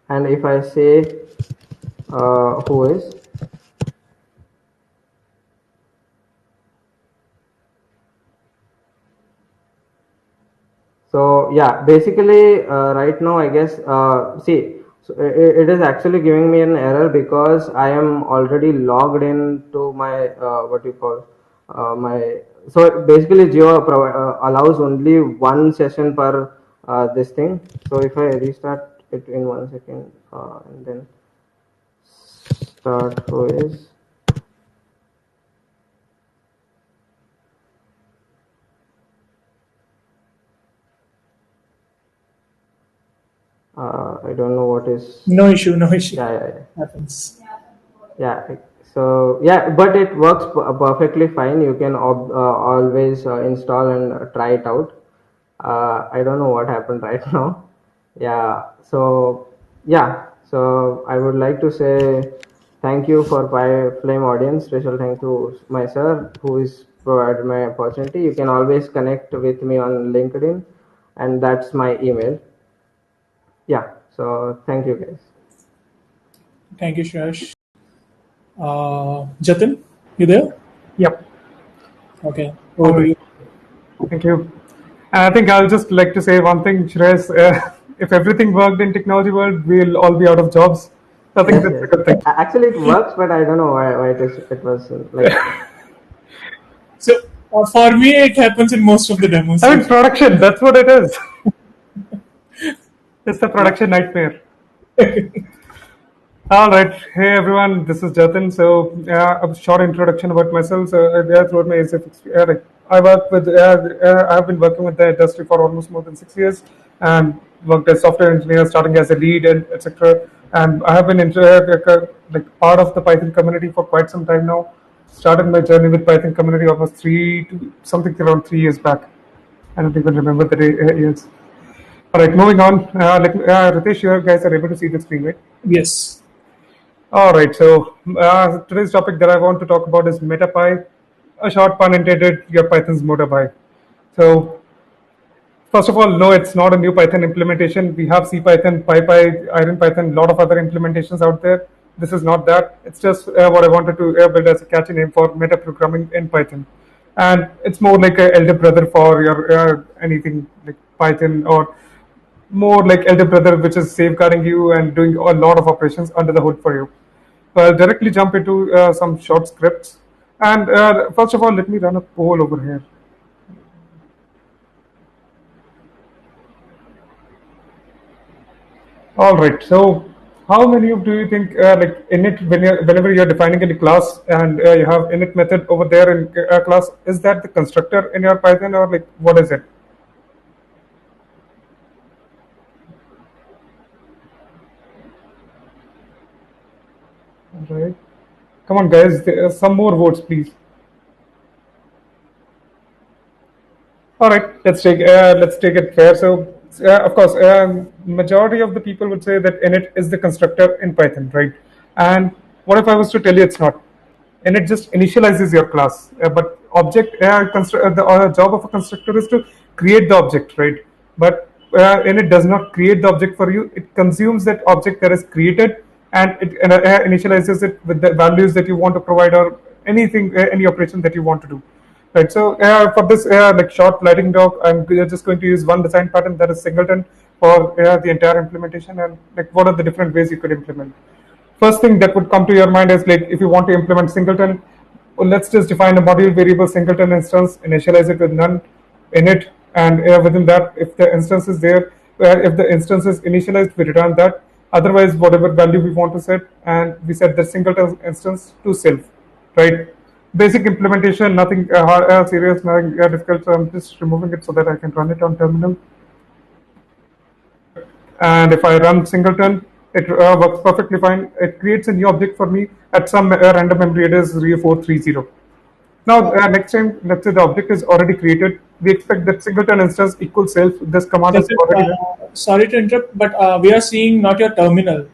and if I say who is, so yeah, basically right now I guess see, so it is actually giving me an error because I am already logged into my what you call my. So basically Geo allows only one session per this thing. So if I restart it in 1 second and then start who is. I don't know what is. No issue. Yeah. Happens. Yeah. So yeah, but it works perfectly fine. You can always install and try it out. I don't know what happened right now. Yeah. So yeah. So I would like to say thank you for PyFlame audience. Special thank to my sir who is provided my opportunity. You can always connect with me on LinkedIn, and that's my email. Yeah. So thank you guys. Thank you, Shash. Jatin, you there? Yep. Okay. Over to you. Thank you. I think I'll just like to say one thing, Shreyas. If everything worked in technology world, we'll all be out of jobs. I think Yes, that's a yes. good thing. Actually, it works, but I don't know why it was like. So for me, it happens in most of the demos. I mean, production. That's what it is. It's the production nightmare. All right. Hey, everyone. This is Jatin. So, a short introduction about myself. So, throughout my SF experience, I work with. I have been working with the industry for almost more than 6 years, and worked as software engineer, starting as a lead and etc. And I have been like part of the Python community for quite some time now. Started my journey with Python community almost something around 3 years back. I don't even remember the years. All right, moving on. Ritesh, you guys are able to see the screen, right? Yes. All right, so today's topic that I want to talk about is MetaPy, a short pun intended, your Python's MotaPy. So, first of all, no, it's not a new Python implementation. We have CPython, PyPy, IronPython, a lot of other implementations out there. This is not that. It's just what I wanted to build as a catchy name for meta programming in Python. And it's more like an elder brother for your anything like Python, or more like elder brother, which is safeguarding you and doing a lot of operations under the hood for you. So I'll directly jump into some short scripts. And first of all, let me run a poll over here. All right. So how many of do you think like init whenever you're defining any class and you have init method over there in class, is that the constructor in your Python, or like what is it? All right. Come on, guys. Some more votes, please. All right, let's take it fair. So, of course, majority of the people would say that init is the constructor in Python, right? And what if I was to tell you it's not? Init just initializes your class, but object the job of a constructor is to create the object, right? But init does not create the object for you. It consumes that object that is created, and it initializes it with the values that you want to provide, or anything, any operation that you want to do. Right. So for this like short lightning talk, I'm just going to use one design pattern, that is singleton, for the entire implementation, and like what are the different ways you could implement. First thing that would come to your mind is, like, if you want to implement singleton, well, let's just define a module variable singleton instance, initialize it with none init, and within that, if the instance is there, if the instance is initialized, we return that. Otherwise, whatever value we want to set, and we set the singleton instance to self, right? Basic implementation, nothing serious, nothing difficult. So I'm just removing it so that I can run it on terminal. And if I run singleton, it works perfectly fine. It creates a new object for me at some random memory address 0430. Now, next time, let's say the object is already created. We expect that singleton instance equals self. This command is already run. Sorry to interrupt, but we are seeing not your terminal.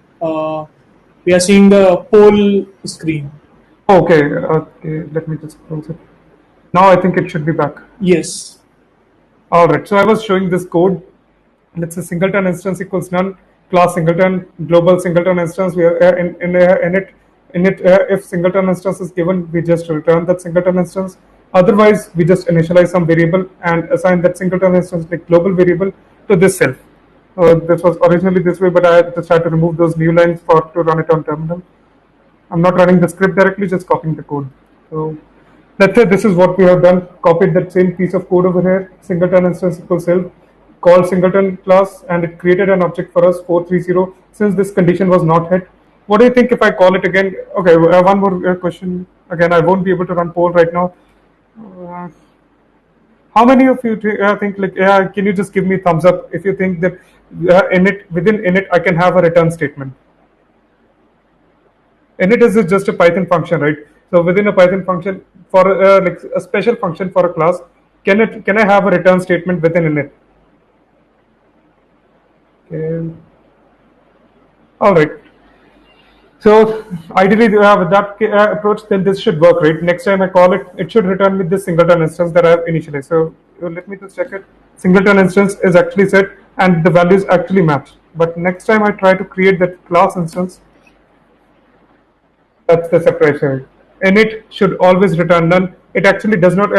We are seeing the poll screen. Okay, let me just close it. Now I think it should be back. Yes. All right, so I was showing this code. Let's say singleton instance equals none, class singleton, global singleton instance. We are in it. If singleton instance is given, we just return that singleton instance. Otherwise, we just initialize some variable and assign that singleton instance, like global variable, to this self. This was originally this way, but I just had to remove those new lines to run it on terminal. I'm not running the script directly, just copying the code. So let's say this is what we have done. Copied that same piece of code over here. Singleton instance equals self. Called singleton class, and it created an object for us 430. Since this condition was not hit, what do you think if I call it again? Okay, one more question. Again, I won't be able to run poll right now. How many of you think, like, can you just give me thumbs up if you think that within init I can have a return statement? Init is just a Python function, right? So within a Python function, for like a special function for a class, can I have a return statement within init? Okay. All right. So ideally, with that approach, then this should work, right? Next time I call it, it should return with this singleton instance that I have initialized. So let me just check it. Singleton instance is actually set, and the values actually match. But next time I try to create that class instance, that's the separation. init should always return none. It actually does not.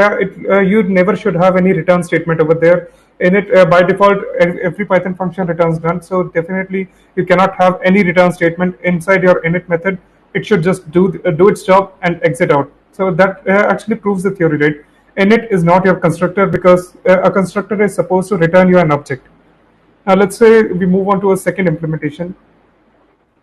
You never should have any return statement over there. Init by default, every Python function returns none. So definitely you cannot have any return statement inside your init method. It should just do its job and exit out. So that actually proves the theory, right? Init is not your constructor because a constructor is supposed to return you an object. Now let's say we move on to a second implementation.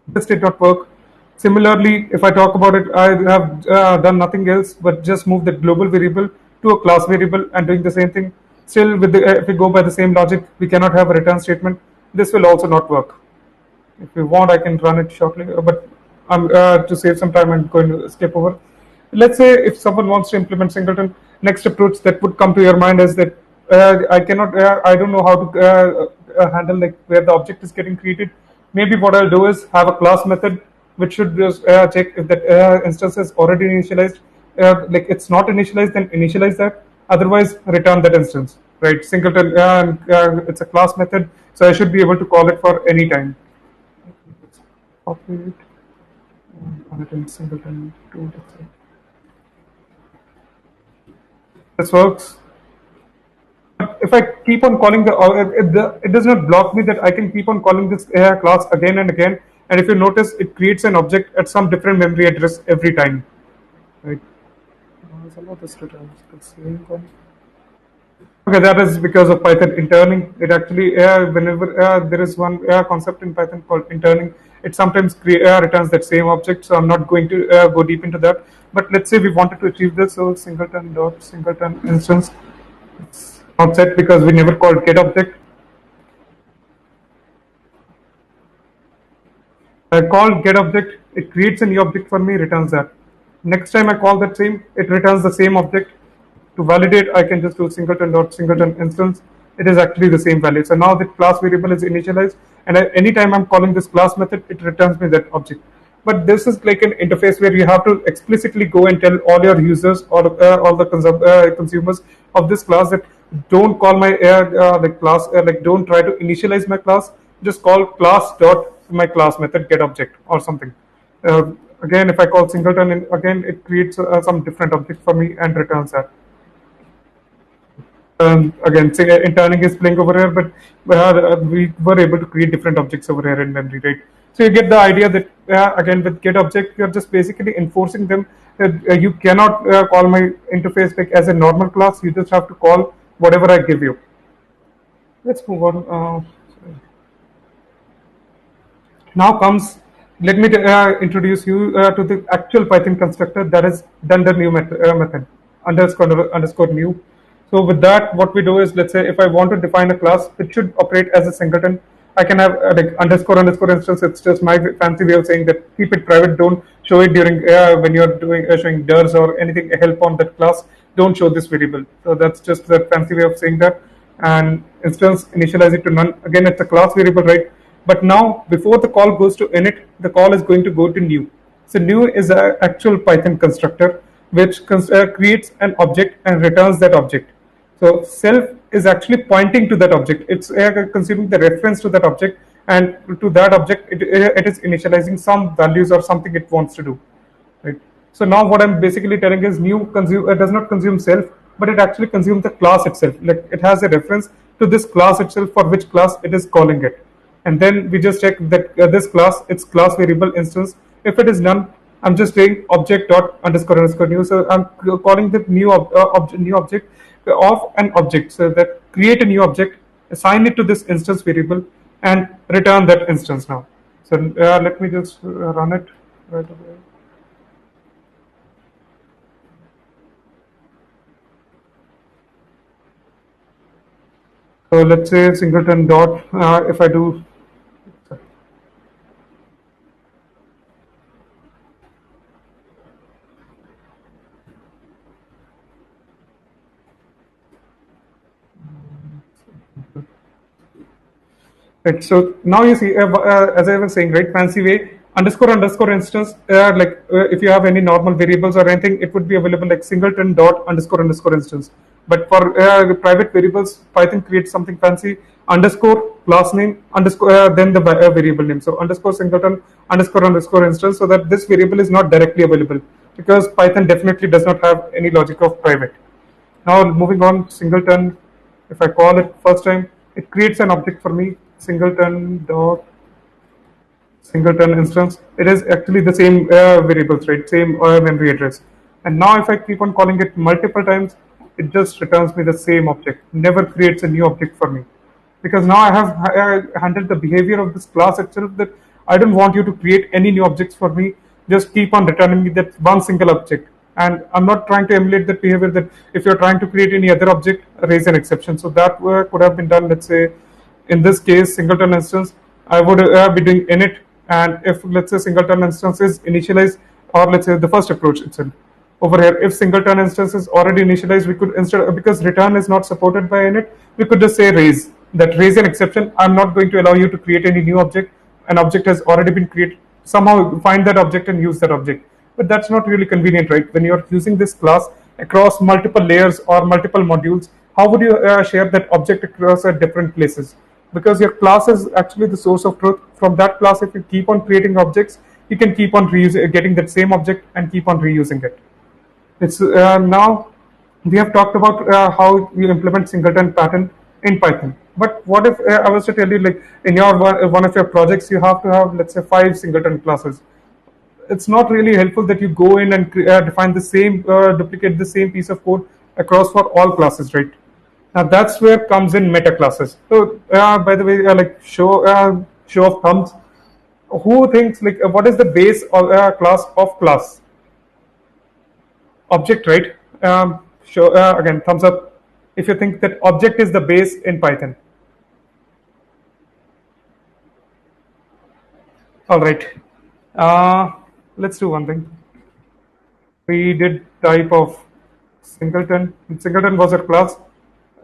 This did not work. Similarly, if I talk about it, I have done nothing else but just move the global variable to a class variable and doing the same thing. Still, with if we go by the same logic, we cannot have a return statement. This will also not work. If you want, I can run it shortly, but to save some time, I'm going to skip over. Let's say if someone wants to implement singleton, next approach that would come to your mind is that I cannot, I don't know how to handle like where the object is getting created. Maybe what I'll do is have a class method which should just check if that instance is already initialized. Like it's not initialized, then initialize that. Otherwise, return that instance. Right? Singleton, it's a class method, so I should be able to call it for any time. Copy it. Run it in singleton 2. This works. If I keep on calling it does not block me that I can keep on calling this class again and again. And if you notice, it creates an object at some different memory address every time. Right? Okay, that is because of Python interning. It actually, whenever there is one concept in Python called interning, it sometimes returns that same object. So I'm not going to go deep into that. But let's say we wanted to achieve this. So singleton instance. It's not set because we never called get object. I call get object, it creates a new object for me, returns that. Next time I call that same, it returns the same object. To validate, I can just do singleton instance. It is actually the same value. So now the class variable is initialized, and anytime I'm calling this class method, it returns me that object. But this is like an interface where you have to explicitly go and tell all your users or all the consumers of this class that don't call my class, don't try to initialize my class. Just call class dot my class method get object or something. Again, if I call singleton, again it creates some different object for me and returns that. Again, say interning is playing over here, but we were able to create different objects over here in memory, right? So you get the idea that again with get object, you're just basically enforcing them that you cannot call my interface like as a normal class. You just have to call whatever I give you. Let's move on. Now comes, let me introduce you to the actual Python constructor that is done the new method underscore new. So with that, what we do is, let's say if I want to define a class which should operate as a singleton, I can have like underscore instance. It's just my fancy way of saying that keep it private. Don't show it during when you're doing showing dirs or anything help on that class. Don't show this variable. So that's just the fancy way of saying that. And instance initialize it to none. Again, it's a class variable, right? But now before the call goes to init, the call is going to go to new. So new is an actual Python constructor which creates an object and returns that object. So self is actually pointing to that object. It's consuming the reference to that object, and to that object it is initializing some values or something it wants to do. Right. So now what I'm basically telling is new does not consume self, but it actually consumes the class itself. Like it has a reference to this class itself for which class it is calling it. And then we just check that this class, its class variable instance. If it is none, I'm just saying object dot underscore new. So I'm calling the new object of an object. So that create a new object, assign it to this instance variable, and return that instance now. So let me just run it right away. So let's say singleton dot, if I do, right. So now you see, as I was saying, right, fancy way, underscore instance, if you have any normal variables or anything, it would be available like singleton dot underscore instance. But for private variables, Python creates something fancy, underscore class name, underscore then the variable name. So underscore singleton underscore instance, so that this variable is not directly available. because Python definitely does not have any logic of private. Now moving on, singleton. If I call it first time, it creates an object for me, singleton dot singleton instance. It is actually the same variables, right? Same memory address. And now if I keep on calling it multiple times, it just returns me the same object, never creates a new object for me. Because now I have handled the behavior of this class itself, that I don't want you to create any new objects for me. Just keep on returning me that one single object. And I'm not trying to emulate that behavior that if you're trying to create any other object, raise an exception. So that work could have been done, let's say, in this case, singleton instance, I would be doing init, and if let's say singleton instance is initialized, or let's say the first approach itself. Over here, if singleton instance is already initialized, we could instead, because return is not supported by init, we could just say raise. That raise an exception. I'm not going to allow you to create any new object. An object has already been created. Somehow find that object and use that object. But that's not really convenient, right? When you're using this class across multiple layers or multiple modules, how would you share that object across at different places? Because your class is actually the source of truth. From that class, if you keep on creating objects, you can keep on getting that same object and keep on reusing it. It's now we have talked about how you implement singleton pattern in Python. But what if I was to tell you, like in your one of your projects, you have to have, let's say, 5 singleton classes. It's not really helpful that you go in and define the same, duplicate the same piece of code across for all classes, right? Now that's where comes in meta classes. So by the way, like show of thumbs, who thinks like what is the base of class of class? Object, right? Show again, thumbs up if you think that object is the base in Python. All right. Let's do one thing. We did type of singleton. Singleton was a class.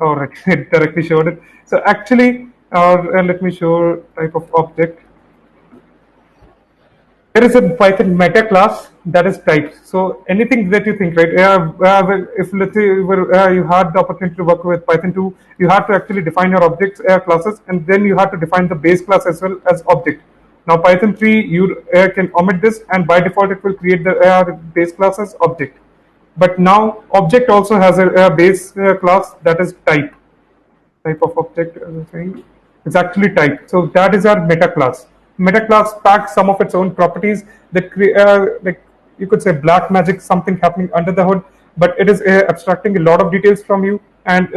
All right, it directly showed it. So actually, let me show type of object. There is a Python meta class that is typed. So anything that you think, right? If let's say you had the opportunity to work with Python 2, you had to actually define your objects classes, and then you had to define the base class as well as object. Now Python 3, you can omit this, and by default it will create the base class as object. But now object also has a base class that is type of object. It's actually type. So that is our meta class. Meta class packs some of its own properties that like you could say black magic, something happening under the hood, but it is abstracting a lot of details from you and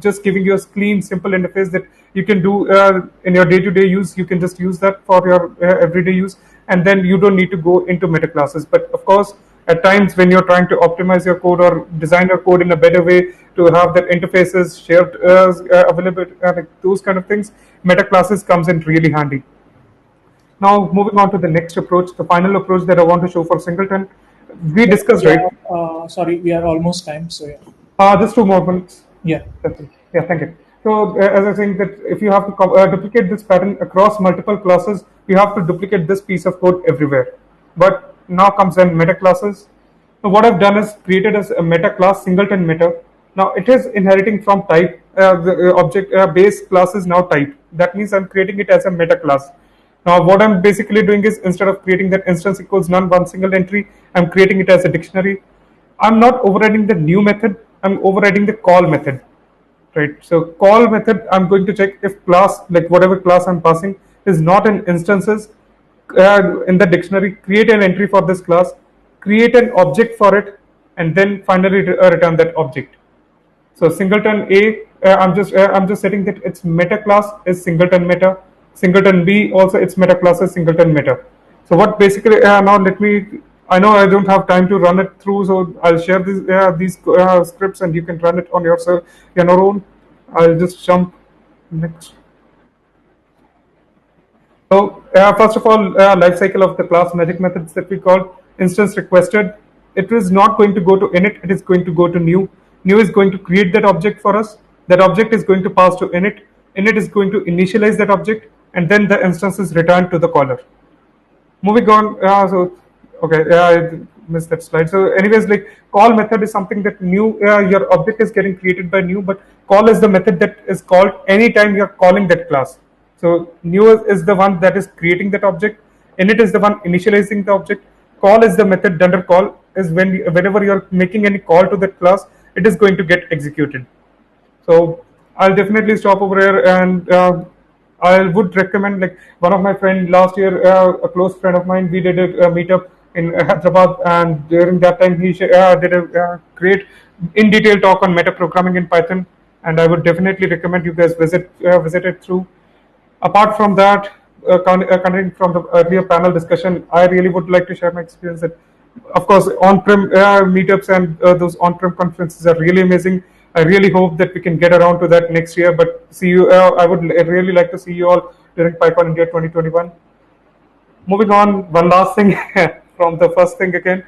just giving you a clean, simple interface that you can do in your day-to-day use. You can just use that for your everyday use, and then you don't need to go into meta classes. But of course, at times when you're trying to optimize your code or design your code in a better way to have that interfaces shared available, like those kind of things, meta classes comes in really handy. Now moving on to the next approach, the final approach that I want to show for singleton. We discussed, right? Sorry, we are almost time. So yeah. Just 2 more minutes. Yeah. That's it. Yeah, thank you. So as I was saying that if you have to duplicate this pattern across multiple classes, you have to duplicate this piece of code everywhere. But now comes in meta classes. So what I've done is created as a meta class, singleton meta. Now it is inheriting from type. The object base class is now type. That means I'm creating it as a meta class. Now what I'm basically doing is, instead of creating that instance equals none, one single entry, I'm creating it as a dictionary. I'm not overriding the new method, I'm overriding the call method, right? So call method, I'm going to check if class, like whatever class I'm passing, is not in instances in the dictionary, create an entry for this class, create an object for it, and then finally return that object. So singleton A, I'm just setting that its meta class is singleton meta. Singleton B also its meta class is singleton meta. So what basically now let me. I know I don't have time to run it through, so I'll share these scripts and you can run it on your own. I'll just jump next. So first of all, life cycle of the class magic methods that we call instance requested. It is not going to go to init, it is going to go to new. New is going to create that object for us. That object is going to pass to init. Init is going to initialize that object, and then the instance is returned to the caller. Moving on, I missed that slide. So anyways, like call method is something that new, your object is getting created by new, but call is the method that is called anytime you're calling that class. So new is the one that is creating that object, init is the one initializing the object, call is the method under call is whenever you're making any call to that class, it is going to get executed. So I'll definitely stop over here, and I would recommend, like, one of my friend last year, a close friend of mine, we did a meetup in Hyderabad, and during that time he did a great in detail talk on meta programming in Python, and I would definitely recommend you guys visit it through. Apart from that, continuing from the earlier panel discussion, I really would like to share my experience that, of course, on-prem meetups and those on-prem conferences are really amazing. I really hope that we can get around to that next year. But see you. I would really like to see you all during PyCon India 2021. Moving on, one last thing from the first thing again,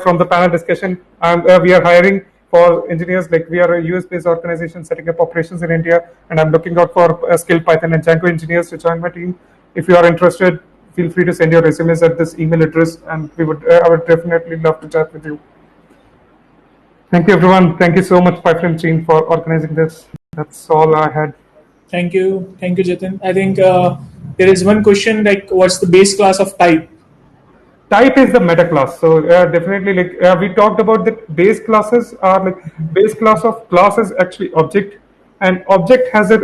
from the panel discussion. We are hiring for engineers. Like, we are a US-based organization setting up operations in India, and I'm looking out for skilled Python and Django engineers to join my team. If you are interested, feel free to send your resumes at this email address, and I would definitely love to chat with you. Thank you, everyone. Thank you so much, PyFlames team, for organizing this. That's all I had. Thank you, Jatin. I think there is one question, like, what's the base class of type? Type is the meta class. So definitely, like, we talked about, the base classes are like, base class of class is actually object, and object has a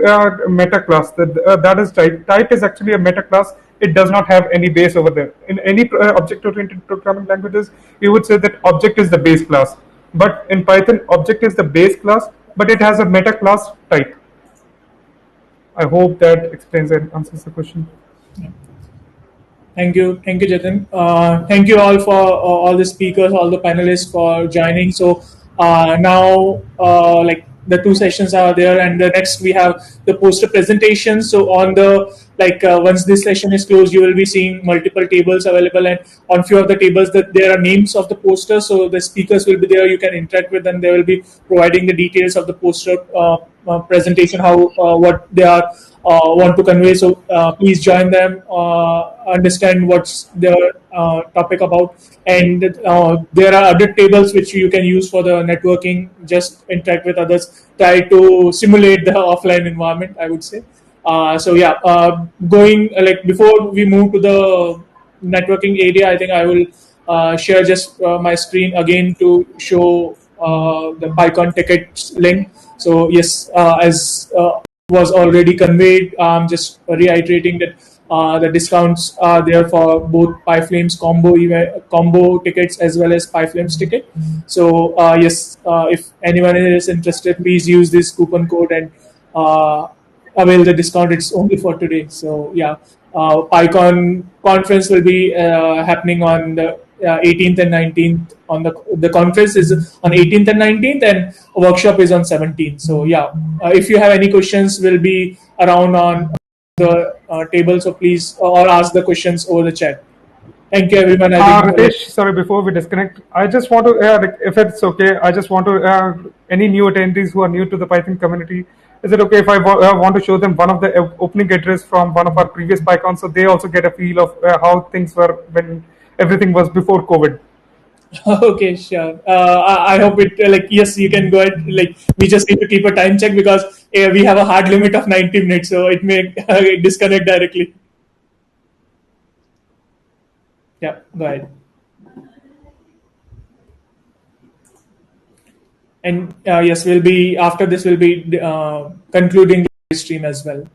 meta class that is type. Type is actually a meta class. It does not have any base over there. In any object-oriented programming languages, you would say that object is the base class. But in Python, object is the base class, but it has a meta class type. I hope that explains and answers the question. Thank you, Jatin. Thank you all for all the speakers, all the panelists for joining. So now, like, the two sessions are there, and the next we have the poster presentation. So on the, like, once this session is closed, you will be seeing multiple tables available, and on few of the tables that there are names of the posters. So the speakers will be there. You can interact with them. They will be providing the details of the poster presentation, how what they are want to convey. So please join them, understand what's their topic about, and there are other tables which you can use for the networking. Just interact with others, try to simulate the offline environment, I would say. So yeah, going, like, before we move to the networking area, I think I will share just my screen again to show the PyCon tickets link. So yes, as was already conveyed, just reiterating that the discounts are there for both PyFlames combo tickets as well as PyFlames ticket. So yes, if anyone is interested, please use this coupon code and avail the discount. It's only for today. So yeah, PyCon conference will be happening on the 18th and 19th. On the conference is on 18th and 19th, and workshop is on 17th. So yeah, if you have any questions, we'll be around on the table. So please, or ask the questions over the chat. Thank you, everyone. Ritesh, sorry, before we disconnect, I just want to, if it's okay, I just want to, any new attendees who are new to the Python community, is it okay if I want to show them one of the opening address from one of our previous PyCons, so they also get a feel of how things were when everything was before COVID? Okay, sure. I hope it, like, yes, you can go ahead. Like, we just need to keep a time check because we have a hard limit of 90 minutes, so it may disconnect directly. Yeah, go ahead. And yes, we'll be, after this, we'll be concluding the stream as well.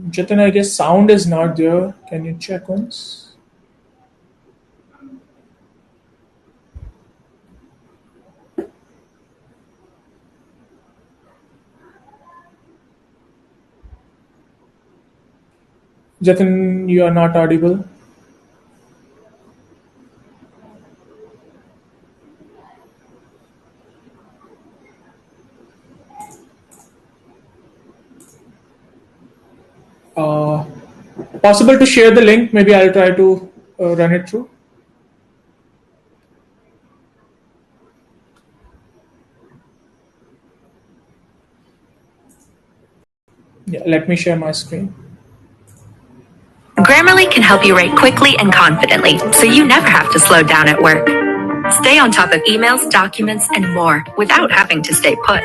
Jatin, I guess sound is not there. Can you check once? Jatin, you are not audible. Possible to share the link? Maybe I'll try to run it through. Yeah, let me share my screen. Grammarly can help you write quickly and confidently, so you never have to slow down at work. Stay on top of emails, documents, and more without having to stay put.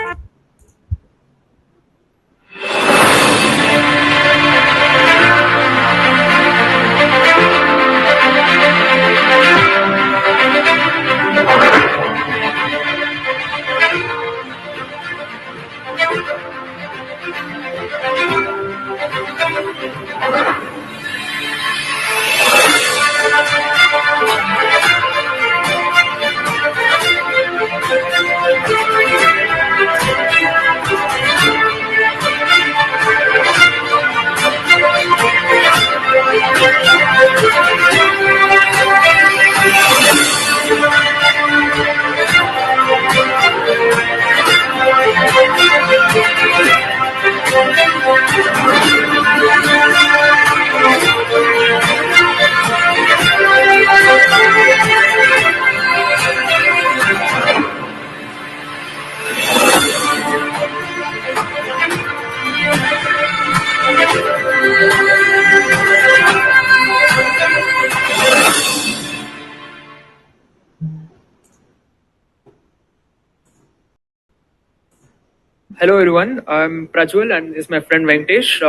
Hello everyone, I'm Prajwal and this is my friend Venkatesh.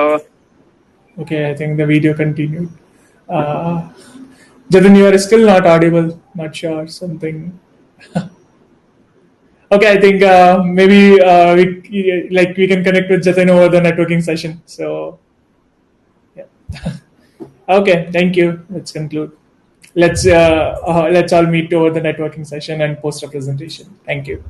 Okay, I think the video continued. Jatin, you are still not audible. Not sure, something. Okay, I think maybe we can connect with Jatin over the networking session. So, yeah. Okay, thank you. Let's conclude. Let's all meet over the networking session and post a presentation. Thank you.